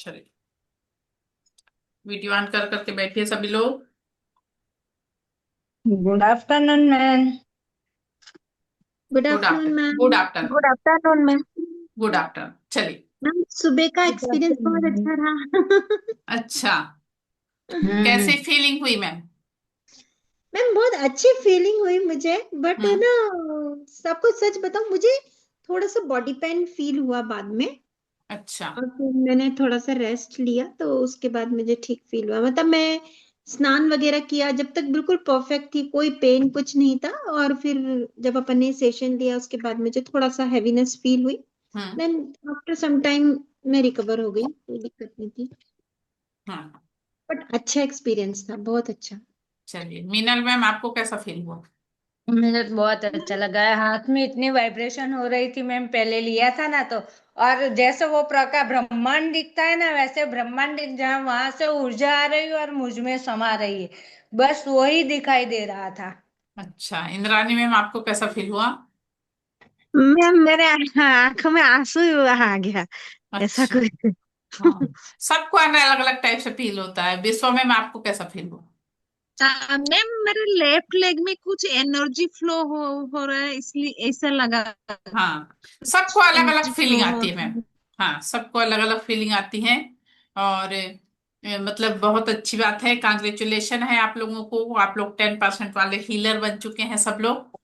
चलिए, video on कर करके बैठिए सभी लोग। Good afternoon ma'am. Good good afternoon afternoon, ma'am. Good afternoon. Good afternoon ma'am. Good afternoon. चलिए। मैम सुबह का गुड एक्सपीरियंस बहुत आफ्टरनून। अच्छा रहा। अच्छा, कैसी हम्म। फीलिंग हुई मैम? मैम बहुत अच्छी फीलिंग हुई मुझे, बट हम्म। ना सबको सच बताऊं, मुझे थोड़ा सा बॉडी पेन फील हुआ बाद में। अच्छा। और फिर मैंने थोड़ा सा रेस्ट लिया तो उसके बाद मुझे ठीक फील हुआ। मतलब मैं स्नान वगैरह किया, जब तक बिल्कुल परफेक्ट थी, कोई पेन कुछ नहीं था। और फिर जब अपन ने सेशन लिया उसके बाद मुझे थोड़ा सा हैवीनेस फील हुई। हम्म। देन आफ्टर सम टाइम मैं रिकवर हो गई, कोई दिक्कत नहीं थी। हम्म। बट अच्छा एक्सपीरियंस था, बहुत अच्छा। चलिए, मीनल मैम आपको कैसा फील हुआ? मुझे तो बहुत अच्छा लगा है। हाथ में इतनी वाइब्रेशन हो रही थी मैम, पहले लिया था ना तो। और जैसे वो प्रकार ब्रह्मांड दिखता है ना, वैसे ब्रह्मांड जहाँ वहां से ऊर्जा आ रही है और मुझ में समा रही है, बस वही दिखाई दे रहा था। अच्छा, इंद्रानी मैम आपको कैसा फील हुआ? मैम मेरे आंखों में आंसू ही आ गया, ऐसा अच्छा। कुछ। हाँ, सबको अलग अलग टाइप से फील होता है। विश्व मैम आपको कैसा फील हुआ? मैम मेरे लेफ्ट लेग में कुछ एनर्जी फ्लो हो रहा है, इसलिए ऐसा लगा। हाँ, सबको अलग अलग एनर्जी फीलिंग फ्लो हो आती है रहा मैम। है। हाँ, सबको अलग अलग फीलिंग आती है। और मतलब बहुत अच्छी बात है, कांग्रेचुलेशन है आप लोगों को। आप लोग 10% वाले हीलर बन चुके हैं सब लोग।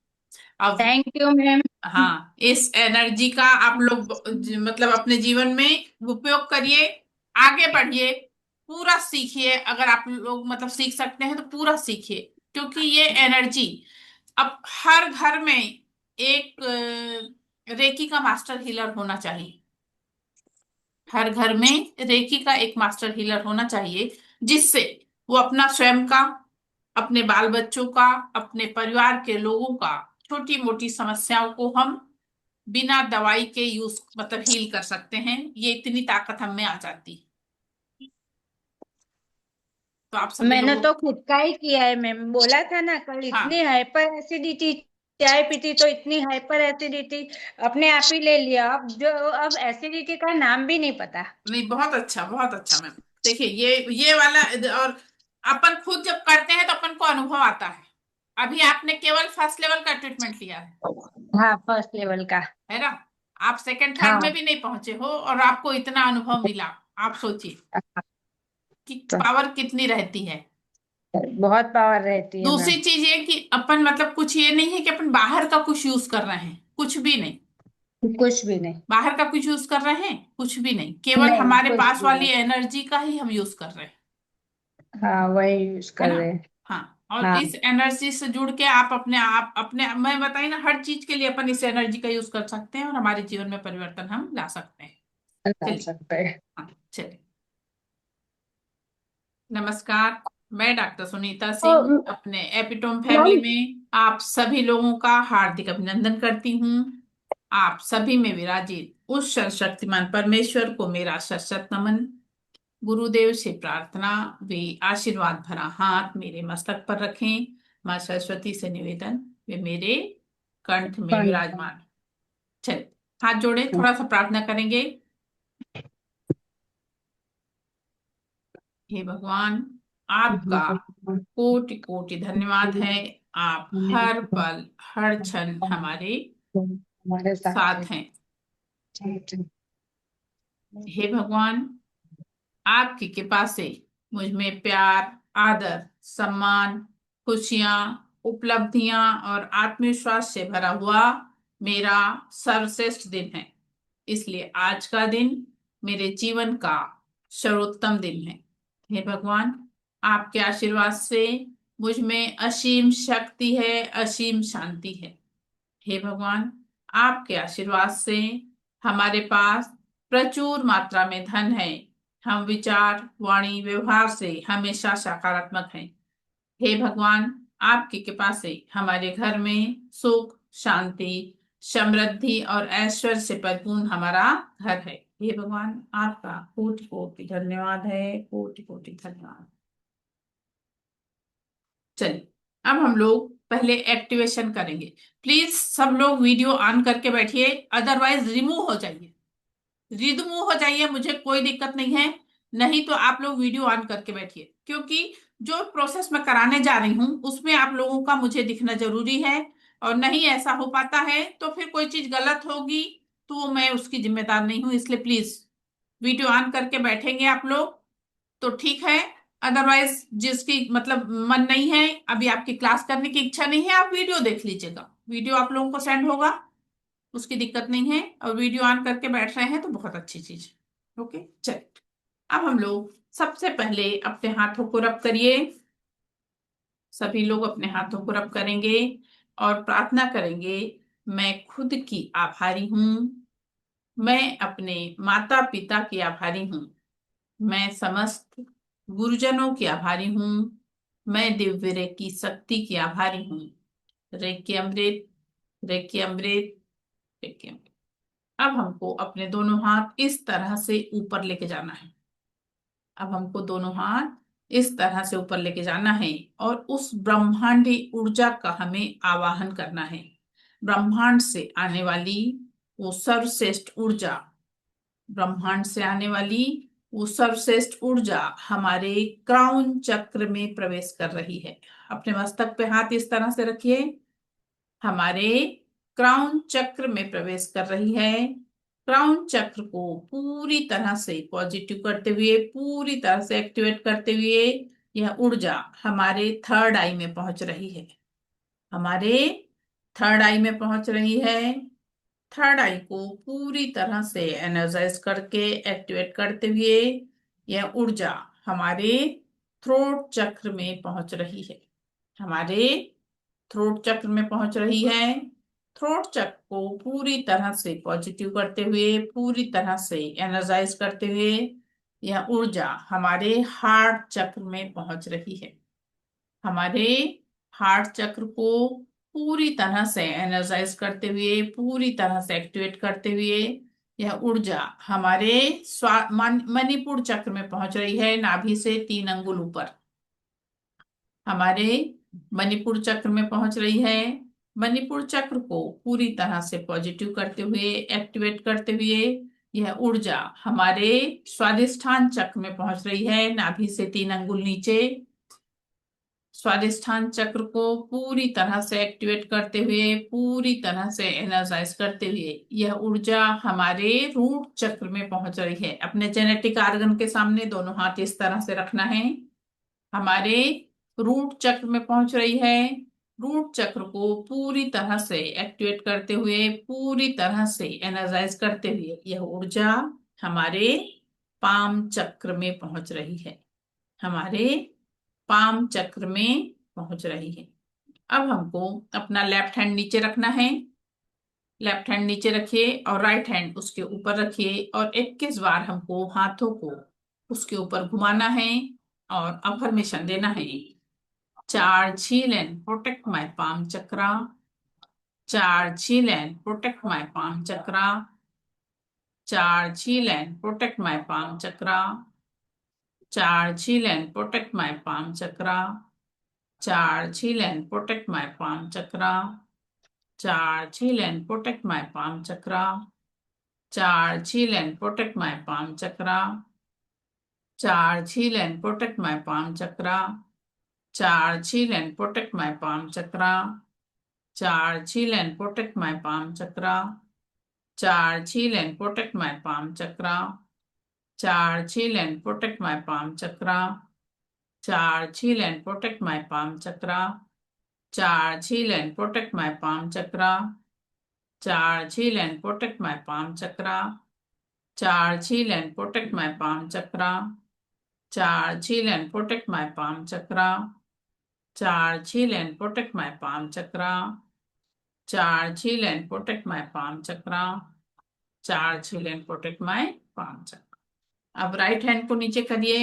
अब थैंक यू मैम। हाँ, इस एनर्जी का आप लोग मतलब अपने जीवन में उपयोग करिए, आगे बढ़िए, पूरा सीखिए। अगर आप लोग मतलब सीख सकते हैं तो पूरा सीखिए, क्योंकि ये एनर्जी अब हर घर में एक रेकी का मास्टर हीलर होना चाहिए। हर घर में रेकी का एक मास्टर हीलर होना चाहिए, जिससे वो अपना स्वयं का, अपने बाल बच्चों का, अपने परिवार के लोगों का छोटी मोटी समस्याओं को हम बिना दवाई के यूज मतलब हील कर सकते हैं। ये इतनी ताकत हम में आ जाती है। तो आप सभी मैंने लोगों। तो खुद का ही किया है मैम, बोला था ना कल, इतनी हाँ, हाइपर एसिडिटी, चाय पीती तो इतनी हाइपर एसिडिटी, अपने आप ही ले लिया। अब एसिडिटी का नाम भी नहीं पता। नहीं, बहुत अच्छा, बहुत अच्छा मैम। देखिए, ये वाला और अपन खुद जब करते हैं तो अपन को अनुभव आता है। अभी आपने केवल फर्स्ट लेवल का ट्रीटमेंट लिया हाँ, फर्स्ट लेवल का। है ना? आप सेकंड थर्ड में हाँ। भी नहीं पहुंचे हो और आपको इतना अनुभव मिला। आप सोचिए कि तो पावर कितनी रहती है। बहुत पावर रहती है दूसरी मैम। चीज ये कि अपन मतलब कुछ ये नहीं है कि अपन बाहर का कुछ यूज कर रहे हैं, कुछ भी नहीं। कुछ भी नहीं। बाहर का कुछ यूज कर रहे हैं, कुछ भी नहीं, केवल नहीं, हमारे कुछ पास भी वाली नहीं। एनर्जी का ही हम यूज कर रहे हैं। हाँ, वही यूज है कर ना? रहे हैं। हाँ, और हाँ, इस एनर्जी से जुड़ के आप अपने मैं बताइए ना, हर चीज के लिए अपन इस एनर्जी का यूज कर सकते हैं और हमारे जीवन में परिवर्तन हम ला सकते हैं। ला चलिए। सकते हैं। हाँ, चलिए। नमस्कार। मैं डॉक्टर सुनीता सिंह और अपने एपिटोम फैमिली मैम में आप सभी लोगों का हार्दिक अभिनंदन करती हूँ। आप सभी में विराजित उस सर्वशक्तिमान परमेश्वर को मेरा सशक्त नमन। गुरुदेव से प्रार्थना, वे आशीर्वाद भरा हाथ मेरे मस्तक पर रखें। माँ सरस्वती से निवेदन, वे मेरे कंठ में कौन? विराजमान। चलिए, हाथ जोड़े, थोड़ा सा प्रार्थना करेंगे। हे भगवान, आपका कोटि कोटि धन्यवाद है। आप हर पल हर क्षण हमारे हमारे साथ है। साथ हैं। हे भगवान, आपकी कृपा से मुझ में प्यार, आदर, सम्मान, खुशियां, उपलब्धियां और आत्मविश्वास से भरा हुआ मेरा सर्वश्रेष्ठ दिन है। इसलिए आज का दिन मेरे जीवन का सर्वोत्तम दिन है। हे भगवान, आपके आशीर्वाद से मुझ में असीम शक्ति है, असीम शांति है। हे भगवान, आपके आशीर्वाद से हमारे पास प्रचुर मात्रा में धन है। हम विचार, वाणी, व्यवहार से हमेशा सकारात्मक हैं। हे भगवान, आपकी कृपा से हमारे घर में सुख, शांति, समृद्धि और ऐश्वर्य से परिपूर्ण हमारा घर है। हे भगवान, आपका कोटि कोटि धन्यवाद है, कोटि कोटि धन्यवाद। चलिए, अब हम लोग पहले एक्टिवेशन करेंगे। प्लीज सब लोग वीडियो ऑन करके बैठिए, अदरवाइज रिमूव हो जाइए। रिमूव हो जाइए, मुझे कोई दिक्कत नहीं है। नहीं तो आप लोग वीडियो ऑन करके बैठिए, क्योंकि जो प्रोसेस मैं कराने जा रही हूँ उसमें आप लोगों का मुझे दिखना जरूरी है। और नहीं ऐसा हो पाता है तो फिर कोई चीज गलत होगी तो मैं उसकी जिम्मेदार नहीं हूँ, इसलिए प्लीज वीडियो ऑन करके बैठेंगे आप लोग तो ठीक है। अदरवाइज जिसकी मतलब मन नहीं है, अभी आपकी क्लास करने की इच्छा नहीं है, आप वीडियो देख लीजिएगा, वीडियो आप लोगों को सेंड होगा, उसकी दिक्कत नहीं है। और वीडियो ऑन करके बैठ रहे हैं तो बहुत अच्छी चीज है। ओके चलिए, अब हम लोग सबसे पहले अपने हाथों को रब करिए। सभी लोग अपने हाथों को रब करेंगे और प्रार्थना करेंगे, मैं खुद की आभारी हूँ, मैं अपने माता पिता की आभारी हूँ, मैं समस्त गुरुजनों की आभारी हूँ, मैं दिव्य रेकी शक्ति की आभारी हूँ। रेकी अमृत, रेकी अमृत, रेकी अमृत। अब हमको अपने दोनों हाथ इस तरह से ऊपर लेके जाना है। अब हमको दोनों हाथ इस तरह से ऊपर लेके जाना है और उस ब्रह्मांडी ऊर्जा का हमें आवाहन करना है। ब्रह्मांड से आने वाली वो सर्वश्रेष्ठ ऊर्जा, ब्रह्मांड से आने वाली वो सर्वश्रेष्ठ ऊर्जा हमारे क्राउन चक्र में प्रवेश कर रही है। अपने मस्तक पे हाथ इस तरह से रखिए, हमारे क्राउन चक्र में प्रवेश कर रही है। क्राउन चक्र को पूरी तरह से पॉजिटिव करते हुए, पूरी तरह से एक्टिवेट करते हुए यह ऊर्जा हमारे थर्ड आई में पहुंच रही है, हमारे थर्ड आई में पहुंच रही है। थर्ड आई को पूरी तरह से एनर्जाइज करके एक्टिवेट करते हुए यह ऊर्जा हमारे थ्रोट चक्र में पहुंच रही है, हमारे थ्रोट चक्र में पहुंच रही है। थ्रोट चक्र को पूरी तरह से पॉजिटिव करते हुए, पूरी तरह से एनर्जाइज करते हुए यह ऊर्जा हमारे हार्ट चक्र में पहुंच रही है, हमारे हार्ट चक्र को पूरी तरह से एनर्जाइज करते हुए, पूरी तरह से एक्टिवेट करते हुए यह ऊर्जा हमारे मणिपुर चक्र में पहुंच रही है, नाभि से 3 अंगुल ऊपर हमारे मणिपुर चक्र में पहुंच रही है। मणिपुर चक्र को पूरी तरह से पॉजिटिव करते हुए, एक्टिवेट करते हुए यह ऊर्जा हमारे स्वादिष्ठान चक्र में पहुंच रही है, नाभि से 3 अंगुल नीचे। स्वादिष्ठान चक्र को पूरी तरह से एक्टिवेट करते हुए, पूरी तरह से एनर्जाइज करते हुए यह ऊर्जा हमारे रूट चक्र में पहुंच रही है। अपने जेनेटिक आर्गन के सामने दोनों हाथ इस तरह से रखना है, हमारे रूट चक्र में पहुंच रही है। रूट चक्र को पूरी तरह से एक्टिवेट करते हुए, पूरी तरह से एनर्जाइज करते हुए यह ऊर्जा हमारे पाम चक्र में पहुंच रही है, हमारे पाम चक्र में पहुंच रही है। अब हमको अपना लेफ्ट हैंड नीचे रखना है, लेफ्ट हैंड नीचे रखिए और राइट हैंड उसके ऊपर रखिए और 21 बार हमको हाथों को उसके ऊपर घुमाना है और अफर्मेशन देना है। Charge, heal and protect my palm chakra. Charge, heal and protect my palm chakra. Charge, heal and protect my palm chakra. Charge, heal and protect my palm chakra. Charge, heal and protect my palm chakra. Charge, heal and protect my palm chakra. Charge, heal and protect my palm chakra. Charge, heal and protect my palm chakra. Charge, heal and protect my palm chakra. Charge, heal and protect my palm chakra. Charge, heal and protect my palm chakra. Charge, heal and protect my palm chakra. Charge, heal and protect my palm chakra. Charge, heal and protect my palm chakra. Charge, heal and protect my palm chakra. Charge, heal and protect my palm chakra. Charge, heal and protect my palm chakra. Charge, heal and protect my palm chakra. Charge, heal and protect my palm chakra. Charge, heal and protect my palm chakra. अब right hand को नीचे करिए,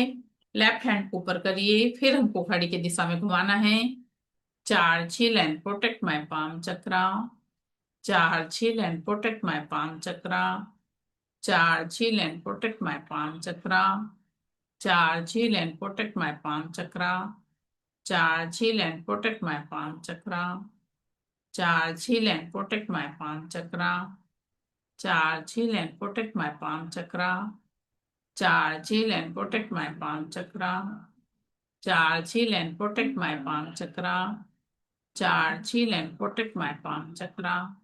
left hand को ऊपर करिए, फिर हमको घड़ी की दिशा में घुमाना है। Charge, heal and protect my palm chakra. Charge, heal and protect my palm chakra. Charge, heal and protect my palm chakra. Charge, heal and protect my palm chakra. Charge, heal and protect my palm chakra. Charge, heal and protect my palm chakra. Charge, heal and protect my palm chakra. Charge, heal and protect my palm chakra. Charge, heal and protect my palm chakra. Charge, heal and protect my palm chakra.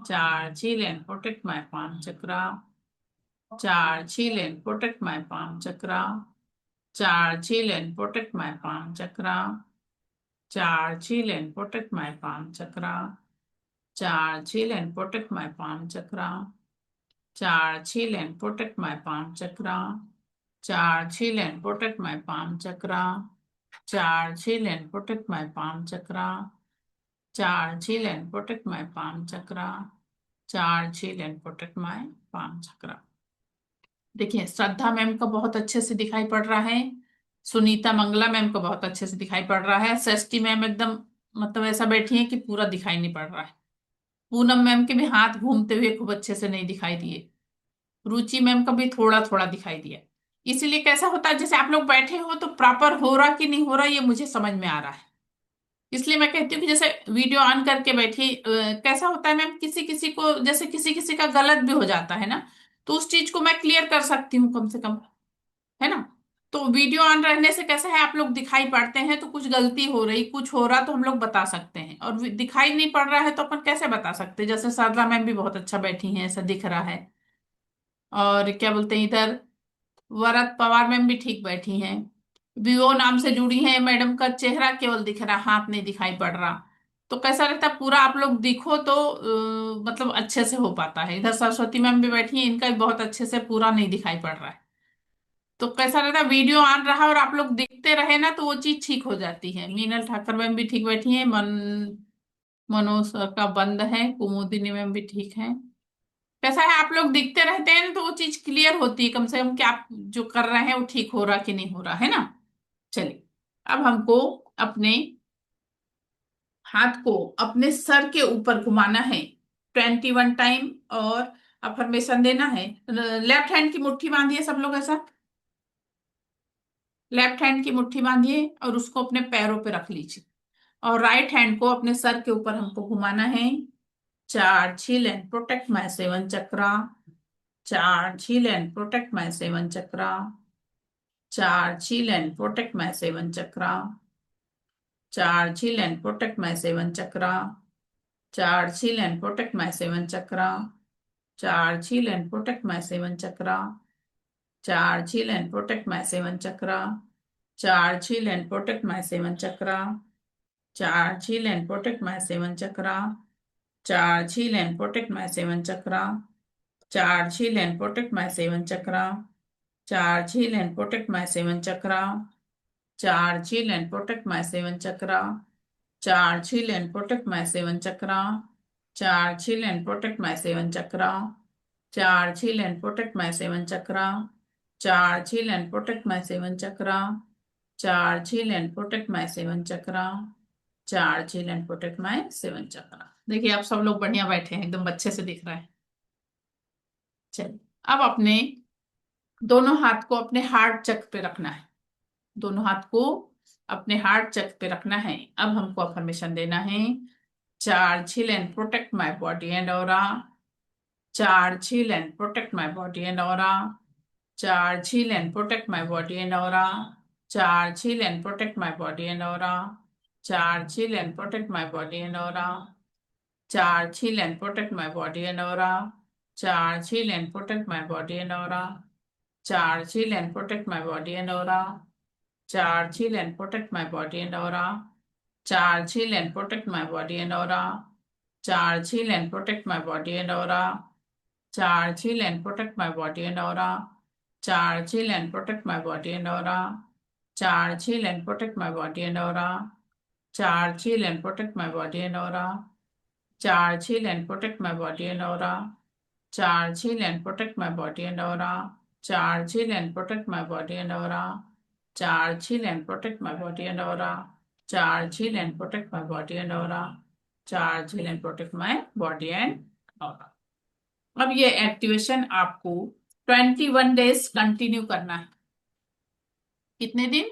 Charge, heal and protect my palm chakra. Charge, heal and protect my palm chakra. Charge, heal and protect my palm chakra. Charge, heal and protect my palm chakra. Charge, heal and protect my palm chakra. Charge, heal and protect my palm chakra. Charge, heal and protect my palm chakra. Charge, heal and protect my palm chakra. Charge, heal and protect my palm chakra. Charge, heal and protect my palm chakra. देखिए, श्रद्धा ma'am का बहुत अच्छे से दिखाई पड़ रहा है, Sunita Mangla ma'am का बहुत अच्छे से दिखाई पड़ रहा है, षष्ठी मैम एकदम मतलब ऐसा बैठी है कि पूरा दिखाई नहीं पड़ रहा है, पूनम मैम के भी हाथ घूमते हुए खूब अच्छे से नहीं दिखाई दिए, रुचि मैम का भी थोड़ा थोड़ा दिखाई दिया। इसीलिए कैसा होता है, जैसे आप लोग बैठे हो तो प्रॉपर हो रहा कि नहीं हो रहा ये मुझे समझ में आ रहा है, इसलिए मैं कहती हूँ कि जैसे वीडियो ऑन करके बैठी कैसा होता है मैम, किसी किसी को जैसे किसी किसी का गलत भी हो जाता है ना, तो उस चीज को मैं क्लियर कर सकती हूँ कम से कम, है ना। तो वीडियो ऑन रहने से कैसा है, आप लोग दिखाई पड़ते हैं तो कुछ गलती हो रही कुछ हो रहा तो हम लोग बता सकते हैं, और दिखाई नहीं पड़ रहा है तो अपन कैसे बता सकते हैं। जैसे शारदा मैम भी बहुत अच्छा बैठी हैं, ऐसा दिख रहा है, और क्या बोलते हैं इधर वरद पवार मैम भी ठीक बैठी हैं, विवो नाम से जुड़ी हैं मैडम का चेहरा केवल दिख रहा, हाथ नहीं दिखाई पड़ रहा, तो कैसा लगता है पूरा आप लोग दिखो तो मतलब अच्छे से हो पाता है। इधर सरस्वती मैम भी बैठी हैं, इनका भी बहुत अच्छे से पूरा नहीं दिखाई पड़ रहा है, तो कैसा रहता है वीडियो ऑन रहा और आप लोग दिखते रहे ना तो वो चीज ठीक हो जाती है। मीनल ठाकर मैम भी ठीक बैठी हैं, मनोज का बंद है, कुमुदिनी मैम भी ठीक है। कैसा है आप लोग दिखते रहते हैं ना तो वो चीज क्लियर होती है कम से कम कि आप जो कर रहे हैं वो ठीक हो रहा कि नहीं हो रहा, है ना। चलिए, अब हमको अपने हाथ को अपने सर के ऊपर घुमाना है 21 टाइम, और अफर्मेशन देना है। लेफ्ट हैंड की मुट्ठी बांधिए सब लोग, ऐसा लेफ्ट हैंड की मुट्ठी बांधिए और उसको अपने पैरों पे रख लीजिए, और राइट हैंड को अपने सर के ऊपर हमको घुमाना है। Charge, heal and protect my seven chakra. Charge, heal and protect my seven chakra. Charge, heal and protect my seven chakra. Charge, heal and protect my seven chakra. Charge, heal and protect my seven chakra. Charge, heal and protect my seven chakra. Charge, heal and protect my seven chakra. Charge, heal and protect my seven chakra. Charge, heal and protect my seven chakra. Charge, heal and protect my seven chakra. Charge, heal and protect my seven chakra. Charge, heal and protect my seven chakra. Charge, heal and protect my seven chakra. Charge, heal and protect my seven chakra. Charge, heal and protect my seven chakra. Charge, heal and protect my seven chakra. Charge, heal and protect my seven chakra. Charge, heal and protect my seven chakra. Charge, heal and protect my seven chakra। देखिए आप सब लोग बढ़िया बैठे हैं, एकदम अच्छे से दिख रहा है। चलिए, अब अपने दोनों हाथ को अपने हार्ट चक्र पे रखना है, दोनों हाथ को अपने हार्ट चक्र पे रखना है। अब हमको अफर्मेशन देना है। Charge, heal and protect my body and aura. Charge, heal and protect my body and aura. Charge, heal and protect my body and aura. Charge, heal and protect my body and aura. Charge, heal and protect my body and aura. Charge, heal and protect my body and aura. Charge, heal and protect my body and aura. Charge, heal and protect my body and aura. Charge, heal and protect my body and aura. Charge, heal and protect my body and aura. Charge, heal and protect my body and aura. Charge, heal and protect my body and aura. Charge, heal and protect my body and aura. Charge, heal and protect my body and aura. Charge, heal and protect my body and aura. Charge, heal and protect my body and aura. Charge, heal and protect my body and aura. Charge, heal and protect my body and aura. Charge, heal and protect my body and aura. Charge, heal and protect my body and aura. Charge, heal and protect my body and aura। अब ये activation आपको 21 days continue करना है। कितने दिन?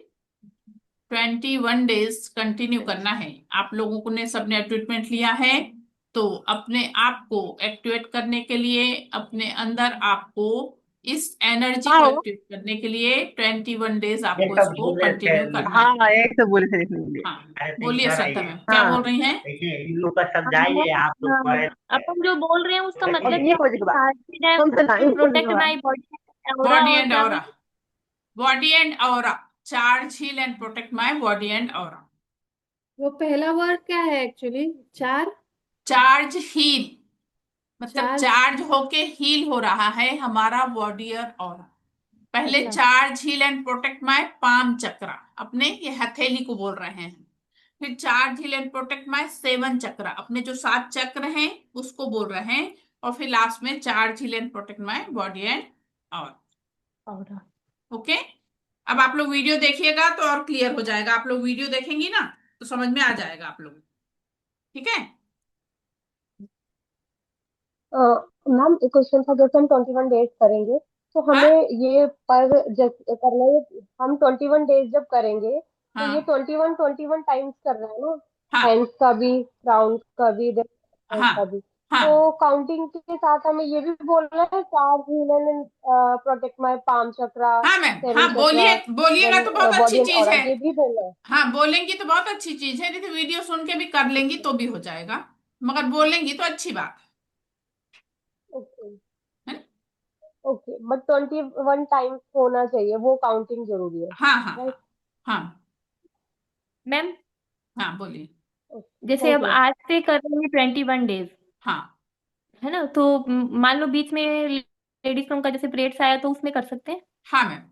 21 days continue करना है। आप लोगों ने सबने ट्रीटमेंट लिया है, तो अपने आप को एक्टिवेट करने के लिए अपने अंदर आपको इस एनर्जी हाँ को हो एक्टिव करने के लिए 21 डेज ये आपको सब इसको बोल रहे थे कंटिन्यू करना है। हाँ एक तो बोले थे देखने के लिए। हाँ, ऐसे बोलिए इधर श्रद्धा आइए। मैम, क्या हाँ बोल रही हैं? देखिए इन लोग का हम समझाइए, आप तो हाँ, पढ़े अपन जो बोल रहे हैं उसका देखिए, मतलब ये खोज के बाद हम तो नहीं बोलने प्रोटेक्ट वाले। माय बॉडी ऑरा बॉडी और एंड क्या ऑरा, बोल body and aura, charge heal and protect my body and aura. वो पहला वर्ड क्या है एक्चुअली? चार चार्ज हील मतलब चार्ज। चार्ज होके हील हो रहा है हमारा बॉडी और ऑरा। पहले अच्छा। Charge heal and protect my palm chakra, अपने ये हथेली को बोल रहे हैं। फिर charge heal and protect my 7 chakra, अपने जो 7 चक्र हैं उसको बोल रहे हैं। और फिर लास्ट में charge heal and protect my body and aura. Okay, अब आप लोग वीडियो देखिएगा तो और क्लियर हो जाएगा। आप लोग वीडियो देखेंगी ना तो समझ में आ जाएगा आप लोग, ठीक है? मैम एक क्वेश्चन था, जैसे हम 21 डेज करेंगे तो हाँ हमें ये पर करना है, हम 21 डेज जब करेंगे तो ये हाँ 21 टाइम्स करना है ना, हाँ हैंड्स का भी, राउंड का भी, हैंड्स हाँ का भी। हाँ तो काउंटिंग के साथ हमें ये भी बोलना है, चार हील प्रोटेक्ट माय पाम चक्रा, हाँ मैम, 7 हाँ चक्रा, बोलिएगा देन तो बहुत बॉडी अच्छी एंड चीज ऑरा, है। ये भी बोलना है। हाँ, बोलेंगी तो बहुत अच्छी चीज है, जैसे वीडियो सुन के भी कर लेंगी तो भी हो जाएगा, मगर बोलेंगी तो अच्छी बात ओके है ना? ओके, बट 21 टाइम्स होना चाहिए, वो काउंटिंग जरूरी है, हाँ हाँ राइट? हाँ हाँ मैम हाँ, बोलिए। जैसे थैंक अब यू। आज से करेंगे 21 डेज, हाँ है ना? तो मान लो बीच में लेडीज का जैसे पीरियड्स आया तो उसमें कर सकते हैं? हाँ मैम,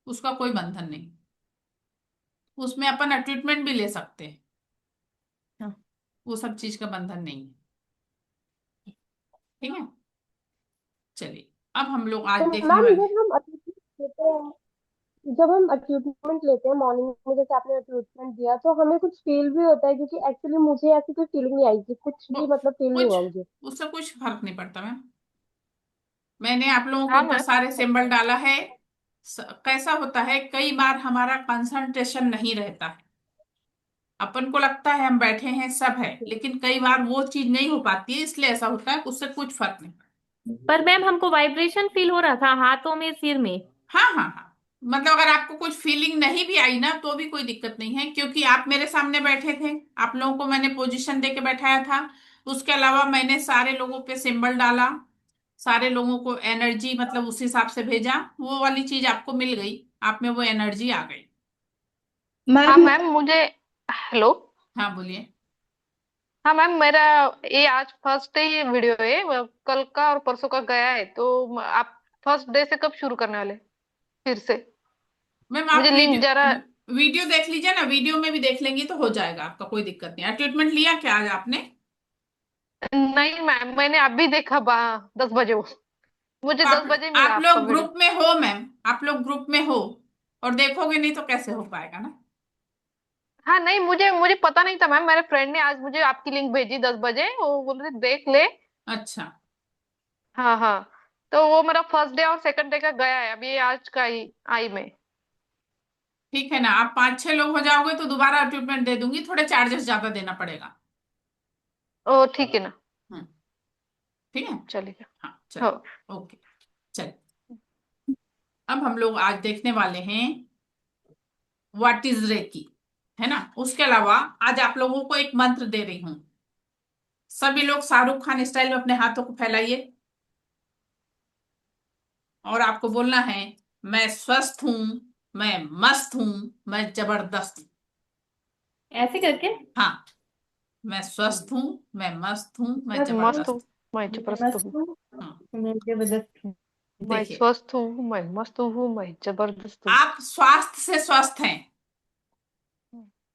उसका कोई बंधन नहीं, उसमें अपन ट्रीटमेंट भी ले सकते हैं, हाँ। वो सब चीज का बंधन नहीं है, ठीक है? चलिए, अब हम लोग आज तो देखने मैम वाले। जब हम अट्यूटमेंट लेते हैं मॉर्निंग में, जैसे आपने अट्यूटमेंट दिया तो हमें कुछ फील भी होता है, क्योंकि एक्चुअली मुझे ऐसी कोई फीलिंग नहीं आई थी, कुछ वो भी मतलब फील नहीं कुछ हुआ मुझे। उससे कुछ फर्क नहीं पड़ता मैम। मैंने आप लोगों के हाँ ऊपर मैम। सारे सिंबल डाला है। कैसा होता है, कई बार हमारा कंसंट्रेशन नहीं रहता है, अपन को लगता है हम बैठे हैं सब है, लेकिन कई बार वो चीज नहीं हो पाती है, इसलिए ऐसा होता है, उससे कुछ फर्क नहीं। पर मैम हमको वाइब्रेशन फील हो रहा था हाथों में, सिर में। हाँ हाँ हाँ, मतलब अगर आपको कुछ फीलिंग नहीं भी आई ना तो भी कोई दिक्कत नहीं है, क्योंकि आप मेरे सामने बैठे थे, आप लोगों को मैंने पोजीशन दे के बैठाया था। उसके अलावा मैंने सारे लोगों पे सिंबल डाला, सारे लोगों को एनर्जी मतलब उस हिसाब से भेजा, वो वाली चीज आपको मिल गई, आप में वो एनर्जी आ गई। हाँ मैम मैम मुझे, हेलो। हाँ बोलिए। हाँ मैम मेरा ये आज फर्स्ट डे ये वीडियो है, कल का और परसों का गया है, तो आप फर्स्ट डे से कब शुरू करने वाले फिर से? मैम आप मुझे लिंक जरा। वीडियो देख लीजिए ना, वीडियो में भी देख लेंगी तो हो जाएगा, आपका कोई दिक्कत नहीं है। ट्रीटमेंट लिया क्या आज आपने? नहीं मैम मैंने अभी देखा 10 बजे वो, मुझे तो 10 बजे मिला आप आपका लोग वीडियो। ग्रुप में हो मैम, आप लोग ग्रुप में हो, और देखोगे नहीं तो कैसे हो पाएगा ना। हाँ नहीं, मुझे मुझे पता नहीं था मैम, मेरे फ्रेंड ने आज मुझे आपकी लिंक भेजी 10 बजे, वो बोल रहे देख ले। अच्छा, हाँ हाँ, तो वो मेरा फर्स्ट डे और सेकंड डे का गया है, अभी ये आज का ही आई में। ठीक है ना, आप 5-6 लोग हो जाओगे तो दोबारा ट्रीटमेंट दे दूंगी, थोड़े चार्जेस ज्यादा देना पड़ेगा। ओ ठीक है ना। हम्म, ठीक है। चलेगा। हाँ हाँ। चलो, ओके। चलिए, अब हम लोग आज देखने वाले हैं व्हाट इज रेकी, है ना? उसके अलावा आज आप लोगों को एक मंत्र दे रही हूं। सभी लोग शाहरुख खान स्टाइल में अपने हाथों को फैलाइए, और आपको बोलना है, मैं स्वस्थ हूं, मैं मस्त हूं, मैं जबरदस्त हूं। ऐसे करके? हाँ, मैं स्वस्थ हूं, मैं मस्त हूं, मैं मस्त हूँ, जबरदस्त मैं मैं जबरदस्त मस्त हूँ। हूँ, हूं। हाँ, मैं जबरदस्त हूँ। मैं देखिए, स्वस्थ हूँ, मैं मस्त हूँ, मैं जबरदस्त हूँ। आप स्वास्थ्य से स्वस्थ हैं,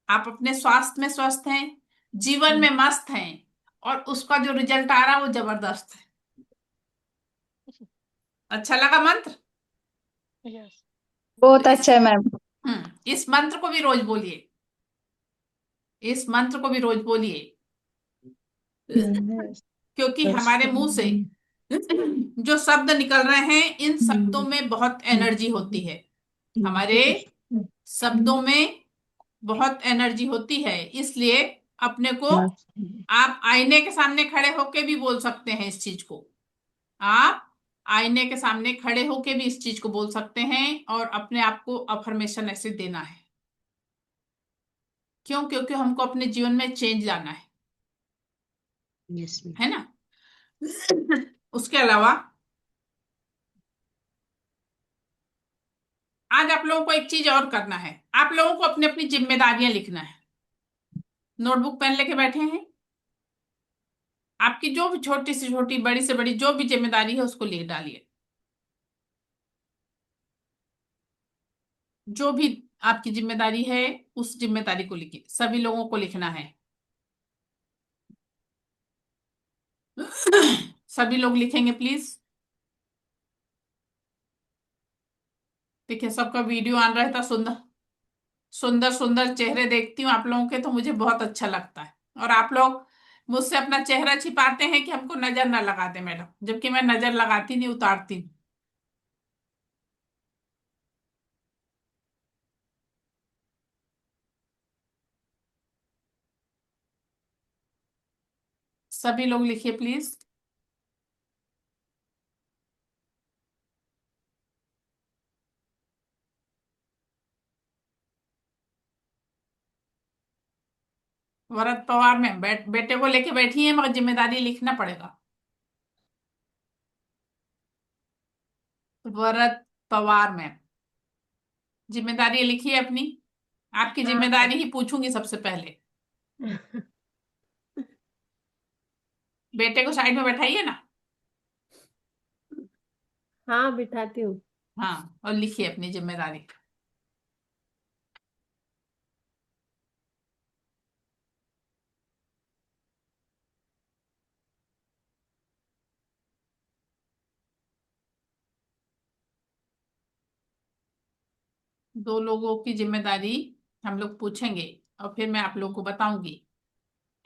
आप अपने स्वास्थ्य में स्वस्थ हैं, जीवन में मस्त हैं, और उसका जो रिजल्ट आ रहा है वो जबरदस्त है। अच्छा लगा मंत्र? यस। तो बहुत अच्छा है मैम। इस मंत्र को भी रोज बोलिए, इस मंत्र को भी रोज बोलिए, क्योंकि हमारे मुंह से जो शब्द निकल रहे हैं, इन शब्दों में बहुत एनर्जी होती है, हमारे शब्दों में बहुत एनर्जी होती है, इसलिए अपने को, आप आईने के सामने खड़े होके भी बोल सकते हैं इस चीज को। आप आईने के सामने खड़े होके भी इस चीज को बोल सकते हैं और अपने आप को अफर्मेशन ऐसे देना है। क्यों? क्योंकि हमको अपने जीवन में चेंज लाना यस मैम। है ना। उसके अलावा आज आप लोगों को एक चीज और करना है। आप लोगों को अपनी अपनी जिम्मेदारियां लिखना है। नोटबुक पेन लेके बैठे हैं? आपकी जो भी छोटी से छोटी, बड़ी से बड़ी जो भी जिम्मेदारी है उसको लिख डालिए। जो भी आपकी जिम्मेदारी है उस जिम्मेदारी को लिखिए। सभी लोगों को लिखना है। सभी लोग लिखेंगे प्लीज। देखिए सबका वीडियो ऑन रहता। सुंदर सुंदर सुंदर चेहरे देखती हूँ आप लोगों के, तो मुझे बहुत अच्छा लगता है। और आप लोग मुझसे अपना चेहरा छिपाते हैं कि हमको नजर ना लगा दे मैडम, जबकि मैं नजर लगाती नहीं, उतारती हूँ। सभी लोग लिखिए प्लीज। वरद पवार में बेटे को लेके बैठी है, मगर जिम्मेदारी लिखना पड़ेगा। वरद पवार में जिम्मेदारी लिखिए अपनी। आपकी हाँ जिम्मेदारी ही पूछूंगी सबसे पहले। बेटे को साइड में बैठाइए ना। हाँ बिठाती हूँ। हाँ, और लिखिए अपनी जिम्मेदारी। दो लोगों की जिम्मेदारी हम लोग पूछेंगे और फिर मैं आप लोगों को बताऊंगी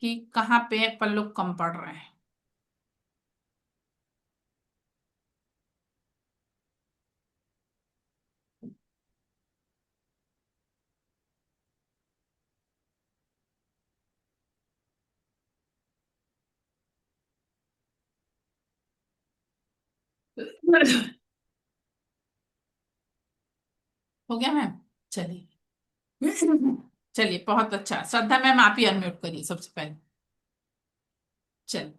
कि कहाँ पे अपन लोग कम पड़ रहे हैं। हो गया मैम? चलिए। चलिए बहुत अच्छा। श्रद्धा मैम आप ही अनम्यूट करिए सबसे पहले। चलिए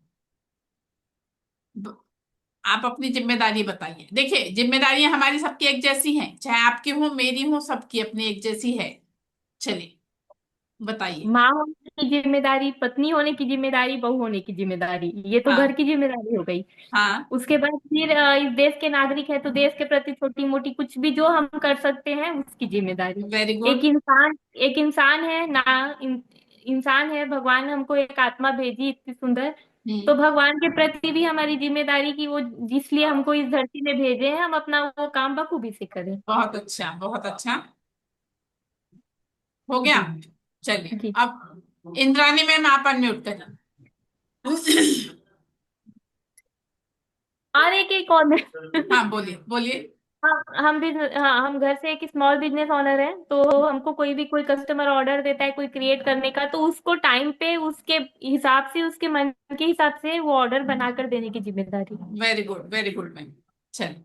आप अपनी जिम्मेदारी बताइए। देखिए जिम्मेदारियां हमारी सबकी एक जैसी हैं, चाहे आपकी हो मेरी हो, सबकी अपनी एक जैसी है। चलिए बताइए। माँ होने की जिम्मेदारी, पत्नी होने की जिम्मेदारी, बहू होने की जिम्मेदारी, ये तो घर हाँ की जिम्मेदारी हो गई। हाँ। उसके बाद फिर इस देश के नागरिक है तो देश के प्रति छोटी मोटी कुछ भी जो हम कर सकते हैं उसकी जिम्मेदारी। Very good. एक इंसान है ना, इंसान है, भगवान ने हमको एक आत्मा भेजी इतनी सुंदर। तो भगवान के प्रति भी हमारी जिम्मेदारी की वो जिसलिए हमको इस धरती में भेजे हैं, हम अपना वो काम बखूबी से करें। बहुत अच्छा बहुत अच्छा। हो गया। जी। चलिए जी। अब इंद्रानी मैम आप अनम्यूट करिए। और एक और हाँ बोलिए बोलिए। हम घर से एक स्मॉल बिजनेस ओनर हैं, तो हमको कोई कस्टमर ऑर्डर देता है कोई क्रिएट करने का, तो उसको टाइम पे उसके हिसाब से, उसके मन के हिसाब से वो ऑर्डर बनाकर देने की जिम्मेदारी। Very good ma'am. चलिए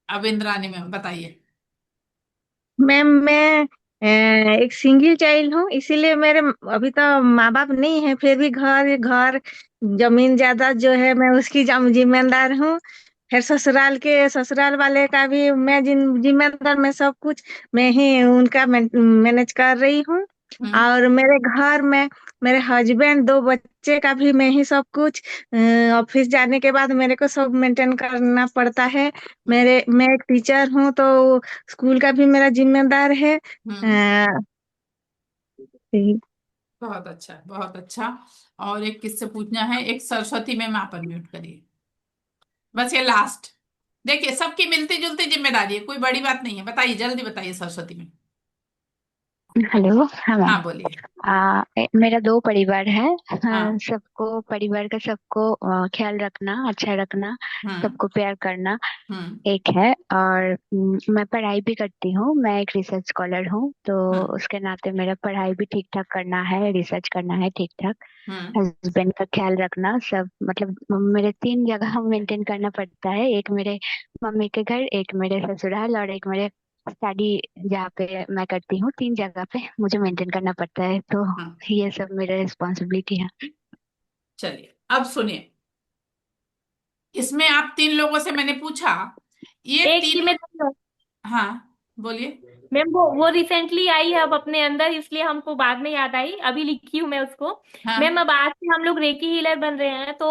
अब इंद्रानी मैम बताइए। मैम मैं एक सिंगल चाइल्ड हूँ, इसीलिए मेरे अभी तो माँ बाप नहीं है, फिर भी घर घर जमीन जायदाद जो है मैं उसकी जिम्मेदार हूँ। फिर ससुराल वाले का भी मैं जिम्मेदार, मैं सब कुछ मैं ही उनका मैनेज कर रही हूँ। और मेरे घर में मेरे हस्बैंड, दो बच्चे का भी मैं ही सब कुछ, ऑफिस जाने के बाद मेरे को सब मेंटेन करना पड़ता है। मैं एक टीचर हूँ तो स्कूल का भी मेरा जिम्मेदार है। यही। बहुत अच्छा बहुत अच्छा। और एक किससे पूछना है? एक सरस्वती मैम आप अनम्यूट करिए। बस ये लास्ट। देखिए सबकी मिलती जुलती जिम्मेदारी है, कोई बड़ी बात नहीं है। बताइए जल्दी बताइए सरस्वती मैम। हेलो। हाँ मैम। हाँ बोलिए। मेरा दो परिवार है। हाँ। सबको परिवार का सबको ख्याल रखना, अच्छा रखना, हम्म। सबको प्यार करना हम्म। एक है। और मैं पढ़ाई भी करती हूँ, मैं एक रिसर्च स्कॉलर हूँ, तो हम्म। उसके नाते मेरा पढ़ाई भी ठीक ठाक करना है, रिसर्च करना है ठीक ठाक। हम्म। हस्बैंड का ख्याल रखना, सब मतलब मेरे तीन जगह मेंटेन करना पड़ता है, एक मेरे मम्मी के घर, एक मेरे ससुराल, और एक मेरे स्टडी जहाँ पे मैं करती हूँ। तीन जगह पे मुझे मेंटेन करना पड़ता है, तो हम्म। ये सब मेरा रिस्पॉन्सिबिलिटी है। चलिए अब सुनिए, इसमें आप तीन लोगों से मैंने पूछा, ये एक तीनों। जिम्मेदारी हाँ बोलिए। मैम, वो रिसेंटली आई है अब अपने अंदर, इसलिए हमको बाद में याद आई, अभी लिखी हूँ मैं उसको। मैम, हाँ। अब आज से हम लोग रेकी हीलर बन रहे हैं, तो